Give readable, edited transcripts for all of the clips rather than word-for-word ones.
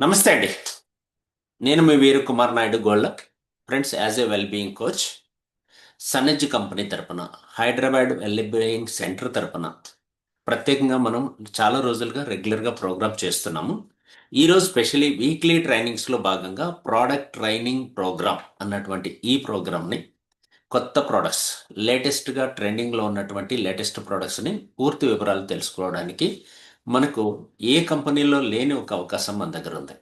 నమస్తే అండి. నేను మీ Veeru Kumar Naidu gold. Friends, as a well being coach సనెజ్ కంపెనీ తరపున, హైదరాబాద్ వెల్ బీయింగ్ సెంటర్ తరపున ప్రత్యేకంగా మనం చాలా రోజులుగా రెగ్యులర్గా ప్రోగ్రామ్ చేస్తున్నాము. ఈరోజు స్పెషలీ వీక్లీ ట్రైనింగ్స్లో భాగంగా ప్రోడక్ట్ ట్రైనింగ్ ప్రోగ్రామ్ అన్నటువంటి ఈ ప్రోగ్రామ్ని కొత్త ప్రోడక్ట్స్, లేటెస్ట్గా ట్రెండింగ్లో ఉన్నటువంటి లేటెస్ట్ ప్రోడక్ట్స్ని పూర్తి వివరాలు తెలుసుకోవడానికి మనకు ఏ కంపెనీలో లేని ఒక అవకాశం మన దగ్గర ఉంది.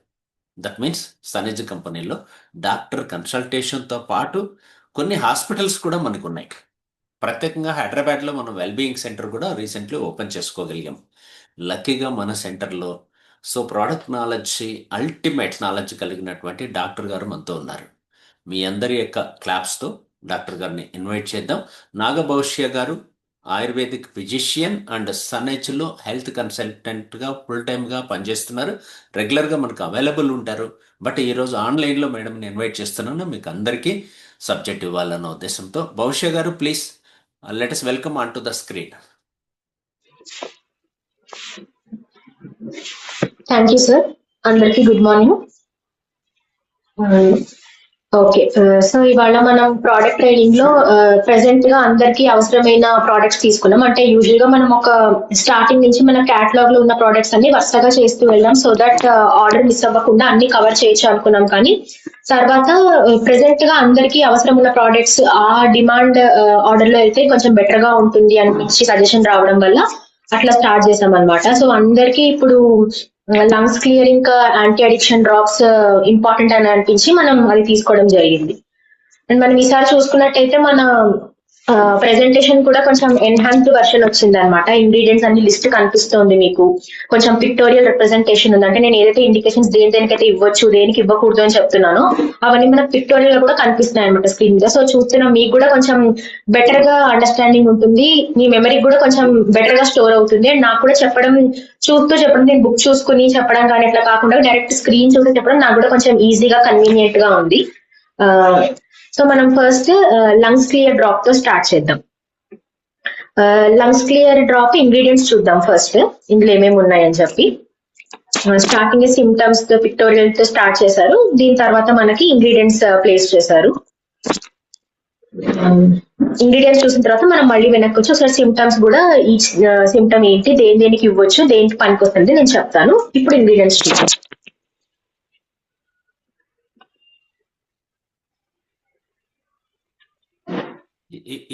దట్ మీన్స్ సనెజ్ కంపెనీలో డాక్టర్ కన్సల్టేషన్తో పాటు కొన్ని హాస్పిటల్స్ కూడా మనకు ఉన్నాయి. ప్రత్యేకంగా హైదరాబాద్లో మనం వెల్బీయింగ్ సెంటర్ కూడా రీసెంట్లీ ఓపెన్ చేసుకోగలిగాం. లక్కీగా మన సెంటర్లో ప్రోడక్ట్ నాలెడ్జ్, అల్టిమేట్ నాలెడ్జ్ కలిగినటువంటి డాక్టర్ గారు మనతో ఉన్నారు. మీ అందరి యొక్క క్లాప్స్తో డాక్టర్ గారిని ఇన్వైట్ చేద్దాం. నాగభవిష్య గారు ఆయుర్వేదిక్ ఫిజిషియన్ అండ్ సనెజ్లో హెల్త్ కన్సల్టెంట్గా ఫుల్ టైమ్గా పనిచేస్తున్నారు. రెగ్యులర్గా మనకు అవైలబుల్ ఉంటారు. బట్ ఈరోజు ఆన్లైన్లో మేడంని ఇన్వైట్ చేస్తున్నాను, మీకు అందరికీ సబ్జెక్ట్ ఇవ్వాలన్న ఉద్దేశంతో. భవిష్య గారు, please let us welcome on to the screen. Thank you sir. అందరికీ గుడ్ మార్నింగ్. ఓకే, సో ఇవాళ మనం ప్రోడక్ట్ ట్రైనింగ్ లో ప్రెసెంట్ గా అందరికి అవసరమైన ప్రోడక్ట్స్ తీసుకున్నాం. అంటే యూజువల్ గా మనం ఒక స్టార్టింగ్ నుంచి మన క్యాటలాగ్ లో ఉన్న ప్రోడక్ట్స్ అన్ని వరుసగా చేస్తూ వెళ్ళాం, సో దట్ ఆర్డర్ మిస్ అవ్వకుండా అన్ని కవర్ చేయొచ్చు అనుకున్నాం. కానీ తర్వాత ప్రెసెంట్ గా అందరికి అవసరం ఉన్న ప్రోడక్ట్స్ ఆ డిమాండ్ ఆర్డర్ లో అయితే కొంచెం బెటర్ గా ఉంటుంది అనిపించి సజెషన్ రావడం వల్ల అట్లా స్టార్ట్ చేసాం అనమాట. సో అందరికి ఇప్పుడు lungs clearing anti addiction drops important అని అనిపించి మనం అది తీసుకోవడం జరిగింది. అండ్ మనం ఈసారి చూసుకున్నట్టయితే మన ప్రెజెంటేషన్ కూడా కొంచెం ఎన్హాన్స్డ్ వర్షన్ వచ్చింది అనమాట. ఇంగ్రీడియంట్స్ అన్ని లిస్ట్ కనిపిస్తుంది మీకు. కొంచెం పిక్టోరియల్ రిప్రజెంటేషన్ ఉంది. అంటే నేను ఏదైతే ఇండికేషన్స్ దేనికైతే ఇవ్వచ్చు, దేనికి ఇవ్వకూడదు అని చెప్తున్నానో అవన్నీ మనకు పిక్టోరియల్ కూడా కనిపిస్తున్నాయి అనమాట స్క్రీన్ మీద. సో చూస్తున్నా మీకు కూడా కొంచెం బెటర్ గా అండర్స్టాండింగ్ ఉంటుంది, మీ మెమరీకి కూడా కొంచెం బెటర్ గా స్టోర్ అవుతుంది. అండ్ నాకు కూడా చూస్తూ చెప్పడం, నేను బుక్ చూసుకుని చెప్పడం కానీ ఇట్లా కాకుండా డైరెక్ట్ స్క్రీన్ చూసి చెప్పడం నాకు కూడా కొంచెం ఈజీగా కన్వీనియంట్ గా ఉంది. సో మనం ఫస్ట్ లంగ్స్ క్లియర్ డ్రాప్ తో స్టార్ట్ చేద్దాం. లంగ్స్ క్లియర్ డ్రాప్ ఇంగ్రీడియంట్స్ చూద్దాం ఫస్ట్, ఇందులో ఏమేమి ఉన్నాయని చెప్పి. స్టార్టింగ్ సిమ్టమ్స్ తో పిక్టోరియల్ తో స్టార్ట్ చేశారు, దీని తర్వాత మనకి ఇంగ్రీడియంట్స్ ప్లేస్ చేశారు. ఇంగ్రీడియంట్స్ చూసిన తర్వాత మనం మళ్ళీ వెనక్కి వచ్చి ఒకసారి సిమ్టమ్స్ కూడా, ఈ సిమ్టమ్ ఏంటి, దేనికి ఇవ్వచ్చు, దేనికి పనికి వస్తుంది నేను చెప్తాను. ఇప్పుడు ఇంగ్రీడియంట్స్ చూద్దాం.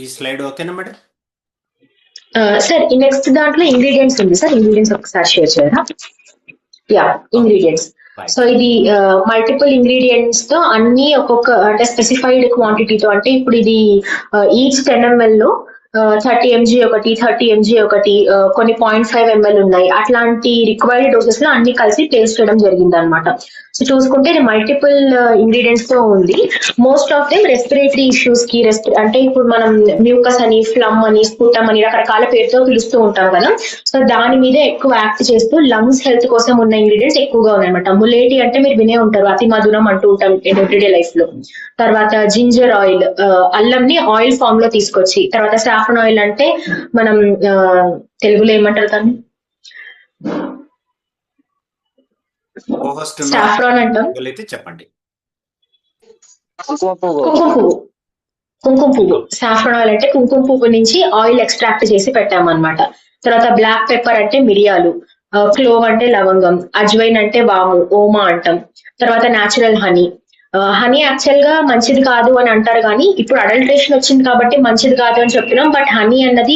ఈ స్లైడ్ ఓకేనా మేడం? సార్ ఈ నెక్స్ట్ దాంట్లో ఇంగ్రీడియంట్స్ ఉంది సార్, ఇంగ్రీడియంట్స్ ఒకసారి షేర్ చేయరా? Yeah, ingredients. సో ఇది మల్టిపుల్ ఇంగ్రీడియంట్స్ తో అన్ని ఒక్కొక్క అంటే స్పెసిఫైడ్ క్వాంటిటీతో, అంటే ఇప్పుడు ఇది ఈచ్ 10 ml లో 30 mg ఒకటి, 30 mg ఒకటి, కొన్ని 0.5 ml ఉన్నాయి. అట్లాంటి రిక్వైర్డ్ డోసెస్ లో అన్ని కలిసి ప్లేస్ చేయడం జరిగింది అనమాట. సో చూసుకుంటే ఇది మల్టిపుల్ ఇంగ్రీడియంట్స్ తో ఉంది. Most of them respiratory issues కి, అంటే ఇప్పుడు మనం మ్యూకస్ అని, ఫ్లమ్ అని, స్ఫుటం అని రకరకాల పేరుతో పిలుస్తూ ఉంటాం కదా. సో దాని మీద ఎక్కువ యాక్ట్ చేస్తూ లంగ్స్ హెల్త్ కోసం ఉన్న ఇంగ్రీడియంట్స్ ఎక్కువగా ఉన్నాయన్నమాట. ములేటి అంటే మీరు వినే ఉంటారు, అతి మధురం అంటూ ఉంటాం ఎవ్రీడే లైఫ్ లో. తర్వాత జింజర్ ఆయిల్, అల్లంని ఆయిల్ ఫామ్ లో తీసుకొచ్చి, తర్వాత సాఫ్రన్ ఆయిల్ అంటే మనం తెలుగులో ఏమంటారు దాన్ని, సాఫ్రాన్ అంటాం. చెప్పండి. కుంకుమ పువ్వు, సాఫ్రాన్ ఆయిల్ అంటే కుంకుమ పువ్వు నుంచి ఆయిల్ ఎక్స్ట్రాక్ట్ చేసి పెట్టామన్నమాట. తర్వాత బ్లాక్ పెప్పర్ అంటే మిరియాలు, క్లోవ్ అంటే లవంగం, అజ్వైన్ అంటే వాము, ఓమా అంటాం. తర్వాత న్యాచురల్ హనీ. హనీ యాక్చువల్ గా మంచిది కాదు అని అంటారు, కానీ ఇప్పుడు అడల్ట్రేషన్ వచ్చింది కాబట్టి మంచిది కాదు అని చెప్తున్నాం. బట్ హనీ అన్నది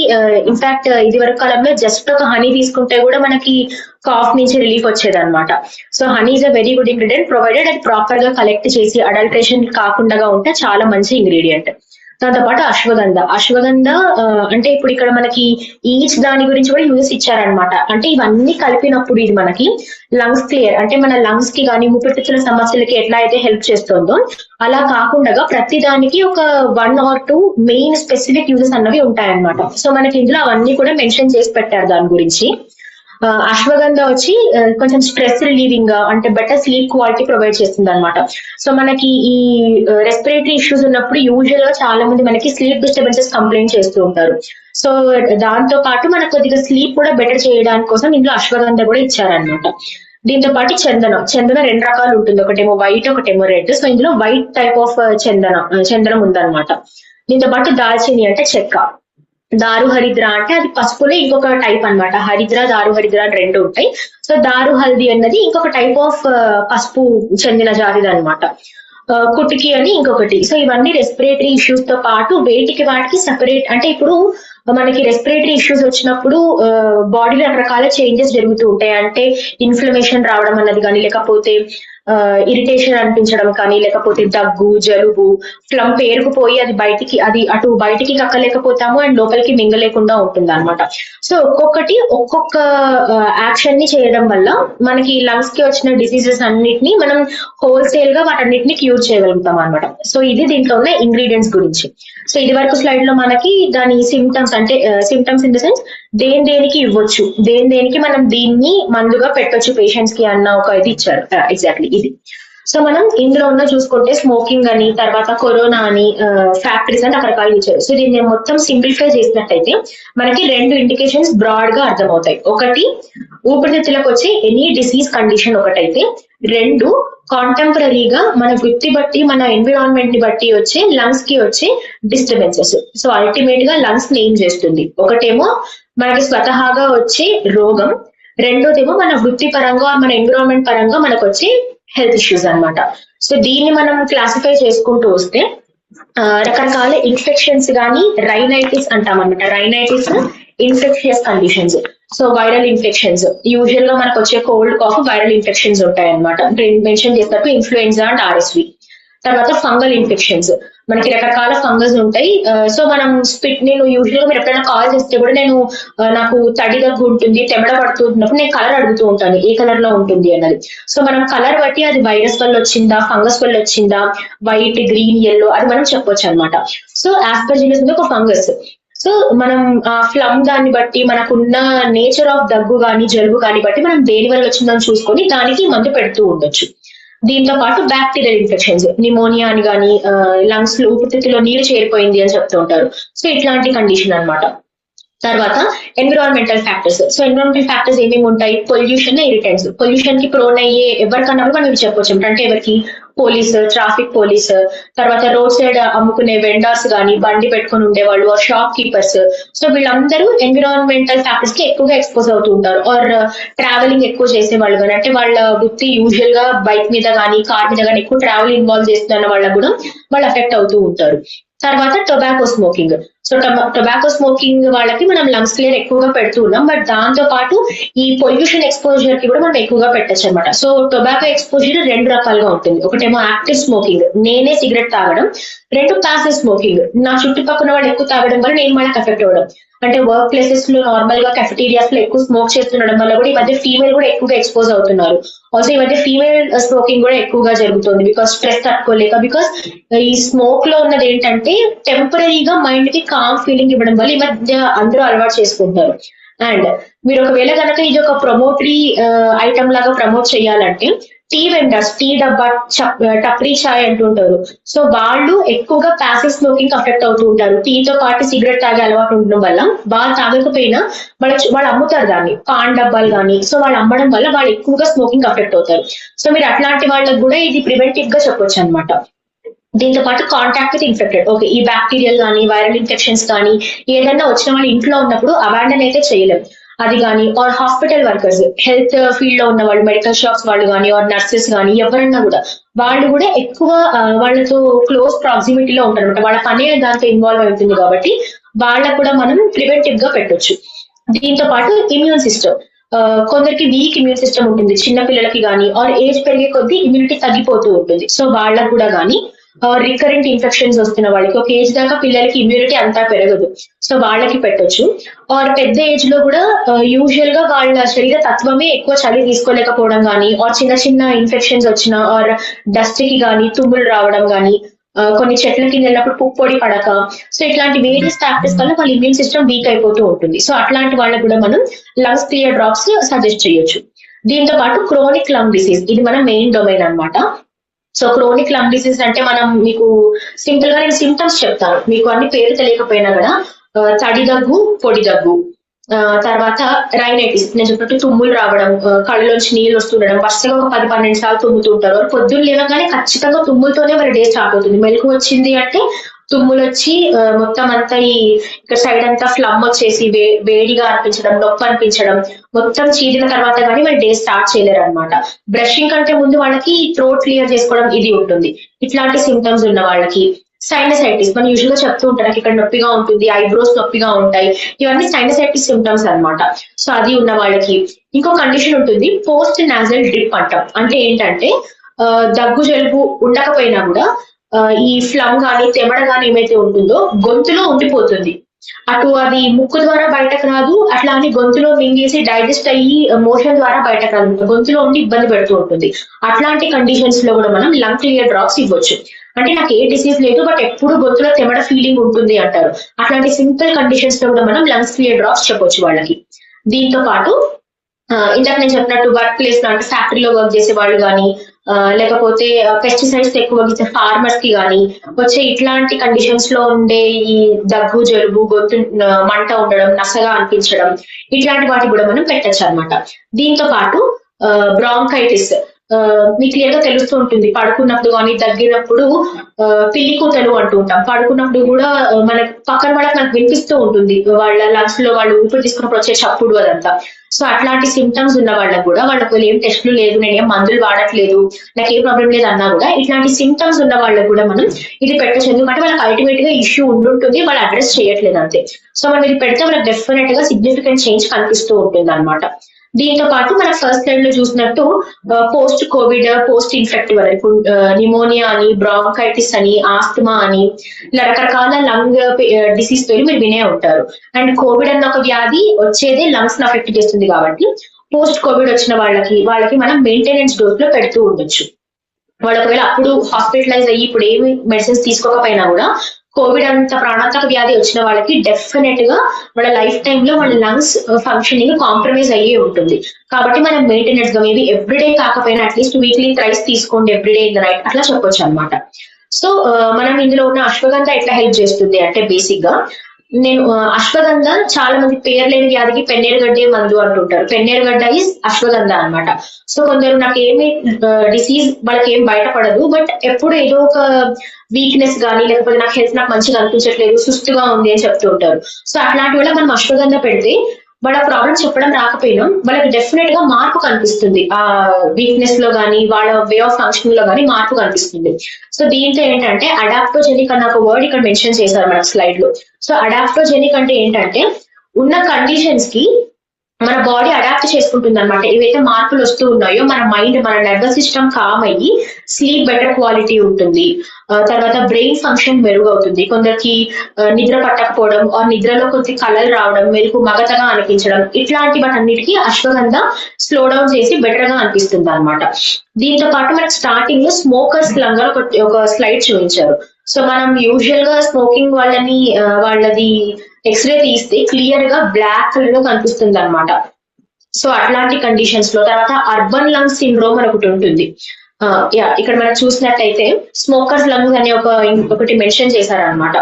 ఇన్ఫాక్ట్ ఇది వరకు కాలంలో జస్ట్ ఒక హనీ తీసుకుంటే కూడా మనకి కాఫ్ నుంచి రిలీఫ్ వచ్చేది అనమాట. So honey is a very good ingredient, provided అది ప్రాపర్ గా కలెక్ట్ చేసి అడల్ట్రేషన్ కాకుండా ఉంటే చాలా మంచి ఇంగ్రీడియంట్. దాంతో పాటు అశ్వగంధ అంటే ఇప్పుడు ఇక్కడ మనకి ఈచ్ దాని గురించి కూడా యూజెస్ ఇచ్చారనమాట. అంటే ఇవన్నీ కలిపినప్పుడు ఇది మనకి లంగ్స్ క్లియర్, అంటే మన లంగ్స్ కి కానీ ఊపిరితిత్తుల సమస్యలకి ఎట్లా అయితే హెల్ప్ చేస్తుందో అలా కాకుండా ప్రతి దానికి ఒక 1 or 2 మెయిన్ స్పెసిఫిక్ యూజెస్ అన్నవి ఉంటాయన్నమాట. సో మనకి ఇందులో అవన్నీ కూడా మెన్షన్ చేసి పెట్టారు దాని గురించి. అశ్వగంధ వచ్చి కొంచెం స్ట్రెస్ రిలీవింగ్ గా, అంటే బెటర్ స్లీప్ క్వాలిటీ ప్రొవైడ్ చేస్తుంది అనమాట. సో మనకి ఈ రెస్పిరేటరీ ఇష్యూస్ ఉన్నప్పుడు యూజువల్ గా చాలా మంది మనకి స్లీప్ డిస్టర్బెన్సెస్ కంప్లైంట్ చేస్తూ ఉంటారు. సో దాంతో పాటు మనకు కొద్దిగా స్లీప్ కూడా బెటర్ చేయడానికి కోసం ఇందులో అశ్వగంధ కూడా ఇచ్చారనమాట. దీంతో పాటు చందనం 2 రకాలు ఉంటుంది, ఒకటేమో వైట్ ఒకటేమో రెడ్. సో ఇందులో వైట్ టైప్ ఆఫ్ చందనం ఉందన్నమాట. దీంతో పాటు దాల్చిని అంటే చెక్క, దారు హరిద్ర అంటే అది పసుపులో ఇంకొక టైప్ అన్నమాట. హరిద్ర దారు హరిద్ర అని 2 ఉంటాయి. సో దారు హల్దీ అన్నది ఇంకొక టైప్ ఆఫ్ పసుపు చెందిన జాతిది అనమాట. కుటికి అని ఇంకొకటి. సో ఇవన్నీ రెస్పిరేటరీ ఇష్యూస్ తో పాటు వాటికి సెపరేట్, అంటే ఇప్పుడు మనకి రెస్పిరేటరీ ఇష్యూస్ వచ్చినప్పుడు బాడీలో రకరకాల చేంజెస్ జరుగుతూ ఉంటాయి. అంటే ఇన్ఫ్లమేషన్ రావడం అన్నది కానీ, లేకపోతే ఇరిటేషన్ అనిపించడం కానీ, లేకపోతే దగ్గు, జలుబు, ఫ్లమ్ పేరుకుపోయి అది అటు బయటికి కక్కలేకపోతాము అండ్ లోపలికి మింగలేకుండా ఉంటుంది అనమాట. సో ఒక్కొక్క యాక్షన్ ని చేయడం వల్ల మనకి లంగ్స్ కి వచ్చిన డిసీజెస్ అన్నిటిని మనం హోల్సేల్ గా వాటన్నిటిని క్యూర్ చేయగలుగుతాం అనమాట. సో ఇది దీంట్లో ఉన్న ఇంగ్రీడియంట్స్ గురించి. సో ఇది వరకు స్లైడ్ లో మనకి దాని సిమ్టమ్స్, అంటే సిమ్టమ్స్ ఇన్ ద సెన్స్ దేనికి ఇవ్వచ్చు, దేనికి మనం దీన్ని మందుగా పెట్టొచ్చు పేషెంట్స్ కి అన్న ఒక ఇది ఇచ్చారు. ఎగ్జాక్ట్లీ ఇది. సో మనం ఇందులో ఉన్న చూసుకుంటే స్మోకింగ్ అని, తర్వాత కరోనా అని, ఫ్యాక్టరీస్ అని రకరకాలు ఇచ్చారు. సో దీన్ని మొత్తం సింప్లిఫై చేసినట్టయితే మనకి 2 ఇండికేషన్స్ బ్రాడ్ గా అర్థమవుతాయి. ఒకటి ఊపిరితిత్తులకు వచ్చే ఎనీ డిసీజ్ కండిషన్ ఒకటైతే, 2 కాంటెంపరీగా మన వృత్తి బట్టి మన ఎన్విరాన్మెంట్ ని బట్టి వచ్చే లంగ్స్ కి వచ్చే డిస్టర్బెన్సెస్. సో అల్టిమేట్ గా లంగ్స్ ని ఏం చేస్తుంది, ఒకటేమో మనకి స్వతహాగా వచ్చే రోగం, రెండోదేమో మన వృత్తి పరంగా మన ఎన్విరాన్మెంట్ పరంగా మనకు వచ్చే హెల్త్ ఇష్యూస్ అన్నమాట. సో దీన్ని మనం క్లాసిఫై చేసుకుంటూ వస్తే రకరకాల ఇన్ఫెక్షన్స్ కానీ, రైనైటిస్ అంటాం అనమాట. Rhinitis infectious conditions. So viral infections, usual గా మనకు వచ్చే కోల్డ్ కాఫ్ వైరల్ ఇన్ఫెక్షన్స్ ఉంటాయి అనమాట. మెన్షన్ చేసినట్టు ఇన్ఫ్లుయెన్జా అండ్ ఆర్ఎస్వి. తర్వాత ఫంగల్ ఇన్ఫెక్షన్స్, మనకి రకరకాల ఫంగస్ ఉంటాయి. సో మనం నేను యూజువల్ గా మీరు ఎప్పుడైనా కాల్ చేస్తే కూడా నాకు తడి దగ్గు ఉంటుంది, తెమడ పడుతున్నప్పుడు నేను కలర్ అడుగుతూ ఉంటాను, ఏ కలర్ లో ఉంటుంది అన్నది. సో మనం కలర్ బట్టి అది వైరస్ వల్ల వచ్చిందా, ఫంగస్ వల్ల వచ్చిందా, వైట్, గ్రీన్, ఎల్లో అది మనం చెప్పొచ్చు అనమాట. సో ఆస్పర్జిల్లస్ ఒక ఫంగస్. సో మనం ఫ్లమ్ దాన్ని బట్టి, మనకున్న నేచర్ ఆఫ్ దగ్గు కానీ జలుబు కానీ బట్టి మనం దేని వల్ల వచ్చిందని చూసుకొని దానికి మందు పెడుతూ ఉండొచ్చు. దీంతో పాటు బ్యాక్టీరియల్ ఇన్ఫెక్షన్స్, నిమోనియా అని కానీ, లంగ్స్ లో ఊపిరితిత్తులో నీరు చేరిపోయింది అని చెప్తూ ఉంటారు. సో ఇట్లాంటి కండిషన్ అన్నమాట. తర్వాత environmental factors. So environmental factors ఏమేమి ఉంటాయి, పొల్యూషన్, ఇరిటెంట్స్. పొల్యూషన్ కి ప్రోన్ అయ్యే ఎవరికన్నా మనం ఇవి చెప్పొచ్చు. అంటే ఎవరికి, పోలీస్, ట్రాఫిక్ పోలీస్, తర్వాత రోడ్ సైడ్ అమ్ముకునే వెండర్స్ కానీ, బండి పెట్టుకుని ఉండేవాళ్ళు, షాప్ కీపర్స్. సో వీళ్ళందరూ ఎన్విరాన్మెంటల్ ఫ్యాక్టర్స్ కి ఎక్కువగా ఎక్స్పోజ్ అవుతూ ఉంటారు. ఆర్ ట్రావెలింగ్ ఎక్కువ చేసే వాళ్ళు కానీ, అంటే వాళ్ళ వృత్తి యూజువల్ గా బైక్ మీద కానీ కార్ మీద కానీ ఎక్కువ ట్రావెల్ ఇన్వాల్వ్ చేస్తున్న వాళ్ళకు కూడా వాళ్ళు ఎఫెక్ట్ అవుతూ ఉంటారు. తర్వాత tobacco smoking. So tobacco smoking వాళ్ళకి మనం లంగ్స్ క్లియర్ ఎక్కువగా పెడుతూ ఉన్నాం, బట్ దాంతో పాటు ఈ పొల్యూషన్ ఎక్స్పోజర్ కి కూడా మనం ఎక్కువగా పెట్టచ్చు అనమాట. సో టొబాకో ఎక్స్పోజర్ 2 రకాలుగా ఉంటుంది. ఒకటేమో యాక్టివ్ స్మోకింగ్, నేనే సిగరెట్ తాగడం. 2 ప్యాసివ్ స్మోకింగ్, నా చుట్టుపక్కల వాళ్ళు ఎక్కువ తాగడం వల్ల నేను వాళ్ళకి ఎఫెక్ట్ అవ్వడం. అంటే వర్క్ ప్లేసెస్ లో నార్మల్ గా కెఫెటీరియాస్ లో ఎక్కువ స్మోక్ చేస్తుండడం వల్ల కూడా ఈ మధ్య ఫీమేల్ కూడా ఎక్కువగా ఎక్స్పోజ్ అవుతున్నారు. ఆల్సో ఈ మధ్య ఫీమేల్ స్మోకింగ్ కూడా ఎక్కువగా జరుగుతుంది, బికాస్ స్ట్రెస్ తట్టుకోలేక. బికాస్ ఈ స్మోక్ లో ఉన్నది ఏంటంటే టెంపరీగా మైండ్ కి కామ్ ఫీలింగ్ ఇవ్వడం వల్ల ఈ మధ్య అందరూ అలవాటు చేసుకుంటారు. అండ్ మీరు ఒకవేళ కనుక ఇది ఒక ప్రమోటరీ ఐటమ్ లాగా ప్రమోట్ చేయాలంటే, టీ వెండర్స్, టీ డబ్బా, టప్రీ చాయ్ అంటుంటారు. సో వాళ్ళు ఎక్కువగా ప్యాసివ్ స్మోకింగ్ అఫెక్ట్ అవుతూ ఉంటారు. టీతో పాటు సిగరెట్ తాగే అలవాటు ఉండడం వల్ల వాళ్ళు తాగకపోయినా వాళ్ళు అమ్ముతారు దాన్ని, పాన్ డబ్బాలు కానీ. సో వాళ్ళు అమ్మడం వల్ల వాళ్ళు ఎక్కువగా స్మోకింగ్ అఫెక్ట్ అవుతారు. సో మీరు అట్లాంటి వాళ్ళకి కూడా ఇది ప్రివెంటివ్ గా చెప్పొచ్చు అనమాట. దీంతో పాటు కాంటాక్ట్ విత్ ఇన్ఫెక్టెడ్. ఓకే, ఈ బ్యాక్టీరియల్ కానీ వైరల్ ఇన్ఫెక్షన్స్ కానీ ఏదైనా వచ్చిన వాళ్ళు ఇంట్లో ఉన్నప్పుడు అవాండన్ అయితే చేయలేం, అది కానీ. Or hospital workers, health field లో ఉన్న వాళ్ళు, మెడికల్ షాప్స్ వాళ్ళు కానీ, ఆర్ నర్సెస్ కానీ, ఎవరన్నా కూడా వాళ్ళు కూడా ఎక్కువ వాళ్ళతో క్లోజ్ ప్రాక్సిమిటీలో ఉంటారు అనమాట. వాళ్ళ పనే దాంతో ఇన్వాల్వ్ అవుతుంది కాబట్టి వాళ్ళకు కూడా మనం ప్రివెంటివ్ గా పెట్టొచ్చు. దీంతో పాటు ఇమ్యూన్ సిస్టమ్, కొందరికి వీక్ ఇమ్యూన్ సిస్టమ్ ఉంటుంది చిన్న పిల్లలకి కానీ, ఆర్ ఏజ్ పెరిగే కొద్దీ ఇమ్యూనిటీ తగ్గిపోతూ ఉంటుంది. సో వాళ్ళకు కూడా కానీ, రికరెంట్ ఇన్ఫెక్షన్స్ వస్తున్న వాళ్ళకి, ఒక ఏజ్ దాకా పిల్లలకి ఇమ్యూనిటీ అంతా పెరగదు, సో వాళ్ళకి పెట్టొచ్చు. ఆర్ పెద్ద ఏజ్ లో కూడా యూజువల్ గా వాళ్ళ శరీర తత్వమే ఎక్కువ చలి తీసుకోలేకపోవడం కానీ, ఆర్ చిన్న చిన్న ఇన్ఫెక్షన్స్ వచ్చిన, ఆర్ డస్ట్ కి కానీ, తుమ్ములు రావడం కానీ, కొన్ని చెట్ల కింద వెళ్ళినప్పుడు పుప్పొడి పడక, సో ఇట్లాంటి వేరియస్ ఫ్యాక్టర్స్ వల్ల వాళ్ళ ఇమ్యూన్ సిస్టమ్ వీక్ అయిపోతూ ఉంటుంది. సో అట్లాంటి వాళ్ళకు కూడా మనం లంగ్స్ క్లియర్ డ్రాప్స్ సజెస్ట్ చేయొచ్చు. దీంతో పాటు క్రోనిక్ లంగ్ డిసీజ్, ఇది మన మెయిన్ డొమైన్ అనమాట. సో క్రోనిక్ లంగ్ డిసీజ్ అంటే మనం మీకు సింపుల్ గా నేను సిమ్టమ్స్ చెప్తాను, మీకు అన్ని పేరు తెలియకపోయినా కూడా తడి దగ్గు, పొడి దగ్గు, తర్వాత రైనైటిస్, నేను చెప్పినట్టు తుమ్ములు రావడం, కళ్ళలోంచి నీళ్ళు వస్తుండడం, వరుసగా ఒక 10-12 సార్లు తుమ్ముతుంటారు. పొద్దున్న లేవగానే ఖచ్చితంగా తుమ్ములతోనే వాళ్ళ డే స్టార్ట్ అవుతుంది. మెలకు వచ్చింది అంటే తుమ్ములు వచ్చి మొత్తం అంతా ఇక్కడ సైడ్ అంతా ఫ్లమ్ వచ్చేసి వేడిగా అనిపించడం, నొప్పి అనిపించడం, మొత్తం చీదిన తర్వాత కానీ వాళ్ళు డే స్టార్ట్ చేయలేరు అనమాట. బ్రషింగ్ కంటే ముందు వాళ్ళకి థ్రోట్ క్లియర్ చేసుకోవడం ఇది ఉంటుంది. ఇట్లాంటి సిమ్టమ్స్ ఉన్న వాళ్ళకి సైనసైటిస్, మనం యూజువల్ గా చెప్తూ ఉంటాం నాకు ఇక్కడ నొప్పిగా ఉంటుంది, ఐబ్రోస్ నొప్పిగా ఉంటాయి, ఇవన్నీ సైనసైటిస్ సిమ్టమ్స్ అన్నమాట. సో అది ఉన్న వాళ్ళకి ఇంకో కండిషన్ ఉంటుంది, పోస్ట్ నాజల్ డ్రిప్ అంటాం. అంటే ఏంటంటే దగ్గు జలుబు ఉండకపోయినా కూడా ఈ ఫ్లమ్ గానీ తెమడ గానీ ఏమైతే ఉంటుందో గొంతులో ఉండిపోతుంది. అటు అది ముక్కు ద్వారా బయటకు రాదు, అట్లా అని గొంతులో మింగేసి డైజెస్ట్ అయ్యి మోషన్ ద్వారా బయటకు రాదు, గొంతులో ఉండి ఇబ్బంది పెడుతూ ఉంటుంది. అట్లాంటి కండిషన్స్ లో కూడా మనం లంగ్ క్లియర్ డ్రాప్స్ ఇవ్వచ్చు. అంటే నాకు ఏ డిసీజ్ లేదు బట్ ఎప్పుడు గొంతులో తెమడ ఫీలింగ్ ఉంటుంది అంటారు, అట్లాంటి సింపుల్ కండిషన్స్ లో కూడా మనం లంగ్స్ క్లియర్ డ్రాప్స్ చెప్పొచ్చు వాళ్ళకి. దీంతో పాటు ఇందాక నేను చెప్పినట్టు వర్క్ ప్లేస్ లో అంటే ఫ్యాక్టరీలో వర్క్ చేసే వాళ్ళు కానీ లేకపోతే పెస్టిసైడ్స్ ఎక్కువ ఇచ్చే ఫార్మర్స్ కి కానీ వచ్చే ఇట్లాంటి కండిషన్స్ లో ఉండే ఈ దగ్గు జలుబు గొంతు మంట ఉండడం నసగా అనిపించడం ఇట్లాంటి వాటి కూడా మనం పెట్టచ్చు అనమాట. దీంతో పాటు బ్రాంకైటిస్ మీకు క్లియర్ గా తెలుస్తూ ఉంటుంది, పడుకున్నప్పుడు కానీ తగ్గినప్పుడు పిల్లి కూతలు అంటూ ఉంటాం. పడుకున్నప్పుడు కూడా మనకు పక్కన వాళ్ళకి మనకు వినిపిస్తూ ఉంటుంది, వాళ్ళ లంగ్స్ లో వాళ్ళు ఊపిరి తీసుకున్నప్పుడు వచ్చే చప్పుడు అదంతా. సో అట్లాంటి సిమ్టమ్స్ ఉన్న వాళ్ళకు కూడా వాళ్ళకు ఏం టెస్టులు లేదు, నేను ఏం మందులు వాడట్లేదు, నాకు ఏ ప్రాబ్లం లేదు అన్నా కూడా ఇట్లాంటి సిమ్టమ్స్ ఉన్న వాళ్ళకు కూడా మనం ఇది పెట్టచ్చు. ఎందుకంటే వాళ్ళకి అల్టిమేట్ గా ఇష్యూ ఉండుంటుంది, వాళ్ళు అడ్రస్ చేయట్లేదు అంతే. సో మనం ఇది పెడితే వాళ్ళకి డెఫినెట్ గా సిగ్నిఫికెంట్ చేంజ్ కనిపిస్తూ ఉంటుంది అనమాట. దీంతో పాటు మన ఫస్ట్ స్లైడ్ లో చూసినట్టు పోస్ట్ కోవిడ్ పోస్ట్ ఇన్ఫెక్టివ్ అని న్యూమోనియా అని బ్రాంకైటిస్ అని ఆస్తమా అని ఇలా రకరకాల లంగ్ డిసీజ్ పేరు మీరు వినే ఉంటారు. అండ్ కోవిడ్ అన్న ఒక వ్యాధి వచ్చేదే లంగ్స్ ని అఫెక్ట్ చేస్తుంది కాబట్టి పోస్ట్ కోవిడ్ వచ్చిన వాళ్ళకి మనం మెయింటెనెన్స్ డోస్ లో పెడుతూ ఉండొచ్చు. వాళ్ళు ఒకవేళ అప్పుడు హాస్పిటలైజ్ అయ్యి ఇప్పుడు ఏమి మెడిసిన్స్ తీసుకోకపోయినా కూడా కోవిడ్ అంత ప్రాణాంతక వ్యాధి వచ్చిన వాళ్ళకి డెఫినెట్ గా వాళ్ళ లైఫ్ టైమ్ లో వాళ్ళ లంగ్స్ ఫంక్షనింగ్ కాంప్రమైజ్ అయ్యే ఉంటుంది. కాబట్టి మనం మెయింటెనెన్స్ గా మేబీ ఎవ్రీడే కాకపోయినా అట్లీస్ట్ వీక్లీ థ్రైస్ తీసుకోండి ఎవ్రీడే ఇన్ ద నైట్ అట్లా చెప్పొచ్చు అనమాట. సో మనం ఇందులో ఉన్న అశ్వగంధ ఎట్లా హెల్ప్ చేస్తుంది అంటే బేసిక్ గా నేను అశ్వగంధ చాలా మంది పేరు లేని వ్యాధికి పెన్నేరుగడ్డే మందు అంటుంటారు. పెన్నేరుగడ్డ ఈజ్ అశ్వగంధ అనమాట. సో కొందరు నాకు ఏమి డిసీజ్ వాళ్ళకి ఏం బయటపడదు బట్ ఎప్పుడు ఏదో ఒక వీక్నెస్ కానీ లేకపోతే నాకు హెల్త్ నాకు మంచిగా అనిపించట్లేదు సుస్తుగా ఉంది అని చెప్తూ ఉంటారు. సో అట్లాంటి వల్ల మనం అశ్వగంధ పెడితే వాళ్ళ ప్రాబ్లమ్ చెప్పడం రాకపోయినా వాళ్ళకి డెఫినెట్ గా మార్పు కనిపిస్తుంది, ఆ వీక్నెస్ లో కానీ వాళ్ళ వే ఆఫ్ ఫంక్షనింగ్ లో కానీ మార్పు కనిపిస్తుంది. సో దీంతో ఏంటంటే అడాప్టోజెనిక్ అన్న ఒక వర్డ్ ఇక్కడ మెన్షన్ చేశారు మన స్లైడ్ లో. సో అడాప్టోజెనిక్ అంటే ఏంటంటే ఉన్న కండిషన్స్ కి మన బాడీ అడాప్ట్ చేసుకుంటుంది అనమాట. ఏవైతే మార్పులు వస్తూ ఉన్నాయో మన మైండ్ మన నర్వస్ సిస్టమ్ కామ్ అయ్యి స్లీప్ బెటర్ క్వాలిటీ ఉంటుంది, తర్వాత బ్రెయిన్ ఫంక్షన్ మెరుగవుతుంది, కొందరికి నిద్ర పట్టకపోవడం నిద్రలో కొద్ది కలలు రావడం మెరుగు మగతగా అనిపించడం ఇట్లాంటి వాటన్నిటికీ అశ్వగంధ స్లో డౌన్ చేసి బెటర్ గా అనిపిస్తుంది అనమాట. దీంతో పాటు మనకి స్టార్టింగ్ లో స్మోకర్స్ లంగా ఒక స్లైడ్ చూపించారు. సో మనం యూజువల్ గా స్మోకింగ్ వాళ్ళది ఎక్స్రే తీస్తే క్లియర్ గా బ్లాక్ కలర్ లో కనిపిస్తుంది అనమాట. సో అట్లాంటి కండిషన్స్ లో తర్వాత అర్బన్ లంగ్స్ సిండ్రోమ్ అని ఒకటి ఉంటుంది. ఇక్కడ మనం చూసినట్టయితే స్మోకర్స్ లంగ్స్ అనే ఒకటి మెన్షన్ చేశారనమాట.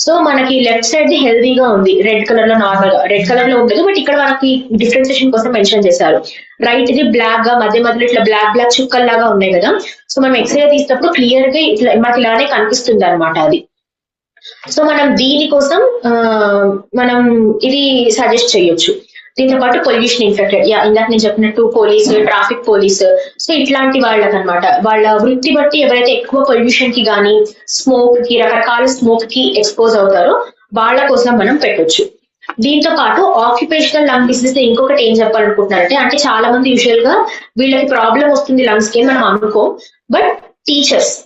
సో మనకి లెఫ్ట్ సైడ్ ది హెల్దీగా ఉంది, రెడ్ కలర్ లో నార్మల్ గా రెడ్ కలర్ లో ఉండదు బట్ ఇక్కడ మనకి డిఫరెన్సియేషన్ కోసం మెన్షన్ చేశారు. రైట్ ది బ్లాక్ గా మధ్యలో ఇట్లా బ్లాక్ చుక్కల్ లాగా ఉన్నాయి కదా. సో మనం ఎక్స్రే తీసినప్పుడు క్లియర్ గా ఇట్లా మనకి ఇలానే కనిపిస్తుంది అనమాట అది. సో మనం దీనికోసం మనం ఇది సజెస్ట్ చేయొచ్చు. దీంతో పాటు పొల్యూషన్ ఇన్ఫెక్టెడ్ ఇందాక నేను చెప్పినట్టు పోలీసు ట్రాఫిక్ పోలీసు సో ఇట్లాంటి వాళ్ళకనమాట వాళ్ళ వృత్తి బట్టి ఎవరైతే ఎక్కువ పొల్యూషన్ కి కానీ స్మోక్ కి రకరకాల స్మోక్ కి ఎక్స్పోజ్ అవుతారో వాళ్ళ కోసం మనం పెట్టొచ్చు. దీంతో పాటు ఆక్యుపేషనల్ లంగ్ డిసీజ్ ఇంకొకటి ఏం చెప్పాలనుకుంటున్నారంటే అంటే చాలా మంది యూజువల్ గా వీళ్ళకి ప్రాబ్లం వస్తుంది లంగ్స్ కి మనం అనుకో బట్ టీచర్స్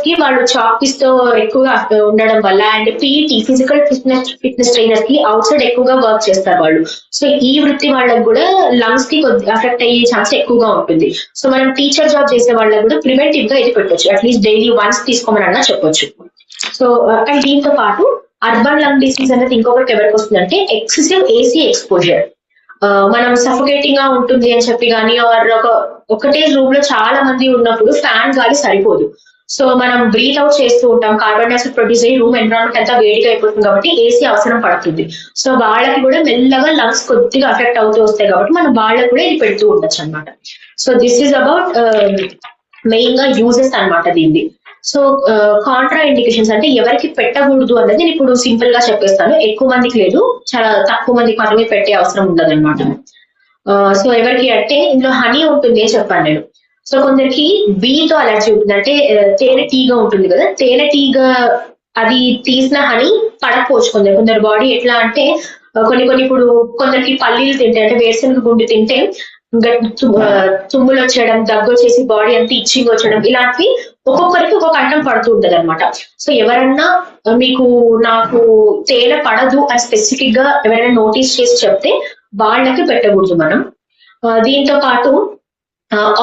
కి వాళ్ళు చాక్ పీస్ తో ఎక్కువగా ఉండడం వల్ల and PET physical fitness trainers కి అవుట్ సైడ్ ఎక్కువగా వర్క్ చేస్తారు వాళ్ళు. సో ఈ వృత్తి వాళ్ళకి కూడా లంగ్స్ కి అఫెక్ట్ అయ్యే ఛాన్స్ ఎక్కువగా ఉంటుంది. సో మనం టీచర్ జాబ్ చేసే వాళ్ళకి కూడా ప్రివెంటివ్ గా ఇది పెట్టొచ్చు, అట్లీస్ట్ డైలీ వన్స్ తీసుకోమని అన్నా చెప్పొచ్చు. సో అండ్ దీంతో పాటు అర్బన్ లంగ్ డిసీజ్ అనేది ఇంకొకటి ఎవరికి వస్తుందంటే ఎక్సెసివ్ ఏసీ ఎక్స్పోజర్. మనం సఫోకేటింగ్ గా ఉంటుంది అని చెప్పి కానీ ఒకటే రూమ్ లో చాలా మంది ఉన్నప్పుడు ఫ్యాన్ గాలి సరిపోదు. సో మనం బ్రీత్ అవుట్ చేస్తూ ఉంటాం, కార్బన్ డైఆక్సైడ్ ప్రొడ్యూస్ అయ్యి రూమ్ ఎన్విరాన్మెంట్ అంతా వేడిగా అయిపోతుంది కాబట్టి ఏసీ అవసరం పడుతుంది. సో వాళ్ళకి కూడా మెల్లగా లంగ్స్ కొద్దిగా అఫెక్ట్ అవుతూ వస్తాయి కాబట్టి మనం వాళ్ళకి కూడా ఇది పెడుతూ ఉండొచ్చు అనమాట. So this is about mean గా యూజెస్ అనమాట దీన్ని. సో కాంట్రా ఇండికేషన్స్ అంటే ఎవరికి పెట్టకూడదు అన్నది నేను ఇప్పుడు సింపుల్ గా చెప్పేస్తాను. ఎక్కువ మందికి లేదు, చాలా తక్కువ మందికి మాత్రమే పెట్టే అవసరం ఉండదు అనమాట. సో ఎవరికి అంటే ఇందులో హనీ ఉంటుంది అని చెప్పాను నేను. సో కొందరికి బీతో అలర్జీ ఉంటుంది, అంటే తేనె టీగ ఉంటుంది కదా, తేనె టీగ అది తీసిన హనీ పడకపోవచ్చు కొందరు బాడీ ఎట్లా అంటే కొన్ని ఇప్పుడు కొందరికి పల్లీలు తింటే అంటే వేరుశనగ గుండు తింటే తుమ్ములు వచ్చేయడం, దగ్గు వచ్చేసి బాడీ అంతా ఇచ్చింగ్ వచ్చేయడం, ఇలాంటివి ఒక్కొక్కరికి ఒక్కొక్క అడ్డం పడుతూ ఉంటది అనమాట. సో ఎవరన్నా మీకు నాకు తేనె పడదు అని స్పెసిఫిక్ గా ఎవరైనా నోటీస్ చేసి చెప్తే వాళ్ళకి పెట్టకూడదు మనం. దీంతో పాటు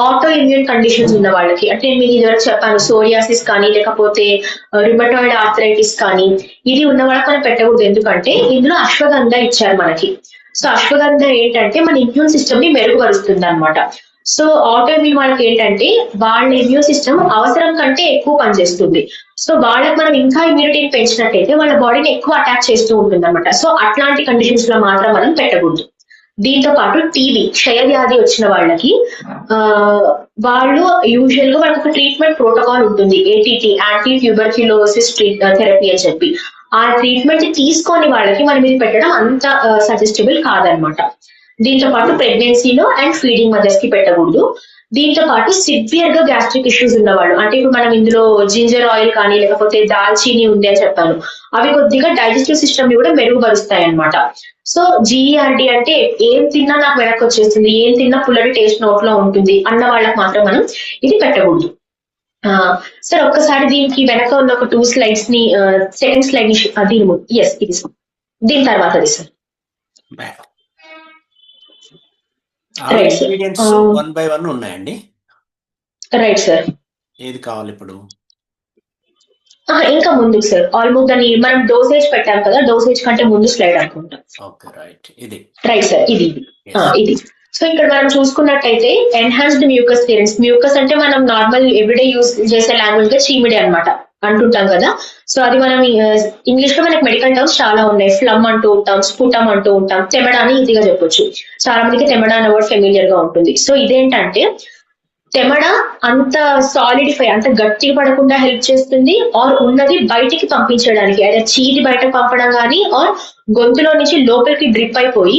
ఆటో ఇమ్యూన్ కండిషన్స్ ఉన్న వాళ్ళకి, అంటే మీకు ఇదివరకు చెప్పాను సోరియాసిస్ కానీ లేకపోతే రుమటాయిడ్ ఆర్థరైటిస్ కానీ, ఇది ఉన్న వాళ్ళకి మనం పెట్టకూడదు. ఎందుకంటే ఇందులో అశ్వగంధ ఇచ్చారు మనకి. సో అశ్వగంధ ఏంటంటే మన ఇమ్యూన్ సిస్టమ్ ని మెరుగుపరుస్తుంది అనమాట. సో ఆటో ఇమ్యూన్ వాళ్ళకి ఏంటంటే వాళ్ళ ఇమ్యూన్ సిస్టమ్ అవసరం కంటే ఎక్కువ పనిచేస్తుంది. సో వాళ్ళకి మనం ఇంకా ఇమ్యూనిటీని పెంచినట్టయితే వాళ్ళ బాడీని ఎక్కువ అటాక్ చేస్తూ ఉంటుంది అనమాట. సో అట్లాంటి కండిషన్స్ లో మాత్రం మనం పెట్టకూడదు. దీంతో పాటు టీబీ, క్షయ వ్యాధి వచ్చిన వాళ్ళకి వాళ్ళు యూజువల్ గా వాళ్ళకి ఒక ట్రీట్మెంట్ ప్రోటోకాల్ ఉంటుంది, ఏటీటీ, యాంటీ ట్యూబర్క్యులోసిస్ థెరపీ అని చెప్పి. ఆ ట్రీట్మెంట్ తీసుకొని వాళ్ళకి మనం ఇది పెట్టడం అంత సజెస్టబుల్ కాదనమాట. దీంతో పాటు ప్రెగ్నెన్సీలో అండ్ ఫీడింగ్ మదర్స్ కి పెట్టకూడదు. దీంతో పాటు సివియర్ గా గ్యాస్ట్రిక్ ఇష్యూస్ ఉన్నవాళ్ళు, అంటే ఇప్పుడు మనం ఇందులో జింజర్ ఆయిల్ కానీ లేకపోతే దాల్చీని ఉంది అని చెప్పాను, అవి కొద్దిగా డైజెస్టివ్ సిస్టమ్ ని కూడా మెరుగుపరుస్తాయి అనమాట. సో జీఈఆర్డి అంటే ఏం తిన్నా నాకు వెనక్కి వచ్చేస్తుంది, ఏం తిన్నా పుల్లటి టేస్ట్ నోట్లో ఉంటుంది అన్న వాళ్ళకి మాత్రం మనం ఇది పెట్టకూడదు. సార్ ఒక్కసారి దీనికి వెనక ఉన్న ఒక 2 స్లైడ్స్ ని, సెకండ్ స్లైడ్ ని ఇది దీని తర్వాతది సార్. వన్ బై వన్ ఉన్నాయండి. Right sir. ఏది కావాలి ఇప్పుడు? ఇంకా ముందుకు సార్, ఆల్మోస్ట్ దాన్ని మనం డోసేజ్ పెట్టాం కదా, డోసేజ్ కంటే ముందు స్లైడ్ అనుకుంటా. ఓకే రైట్, ఇది రైట్ సార్, ఇది. సో ఇక్కడ మనం చూసుకున్నట్టయితే ఎన్హాన్స్డ్ మ్యూకస్ క్లియరెన్స్. మ్యూకస్ అంటే మనం నార్మల్ ఎవ్రీడే యూజ్ చేసే లాంగ్వేజ్ గా చీమిడి అనమాట అంటుంటాం కదా. సో అది మనం ఇంగ్లీష్ లో మనకి మెడికల్ టర్మ్స్ చాలా ఉన్నాయి. ఫ్లమ్ అంటూ ఉంటాం, స్పుటం అంటూ ఉంటాం, తెమడ అని ఈజీగా చెప్పొచ్చు. చాలా మందికి తెమడ అనే వర్డ్ ఫెమిలియర్ గా ఉంటుంది. సో ఇదేంటంటే తెమడ అంత సాలిడిఫై, అంత గట్టిగా పడకుండా హెల్ప్ చేస్తుంది, ఆర్ ఉన్నది బయటికి పంపించడానికి, అంటే చీది బయటకు పంపడం కానీ ఆర్ గొంతులో నుంచి లోపలికి డ్రిప్ అయిపోయి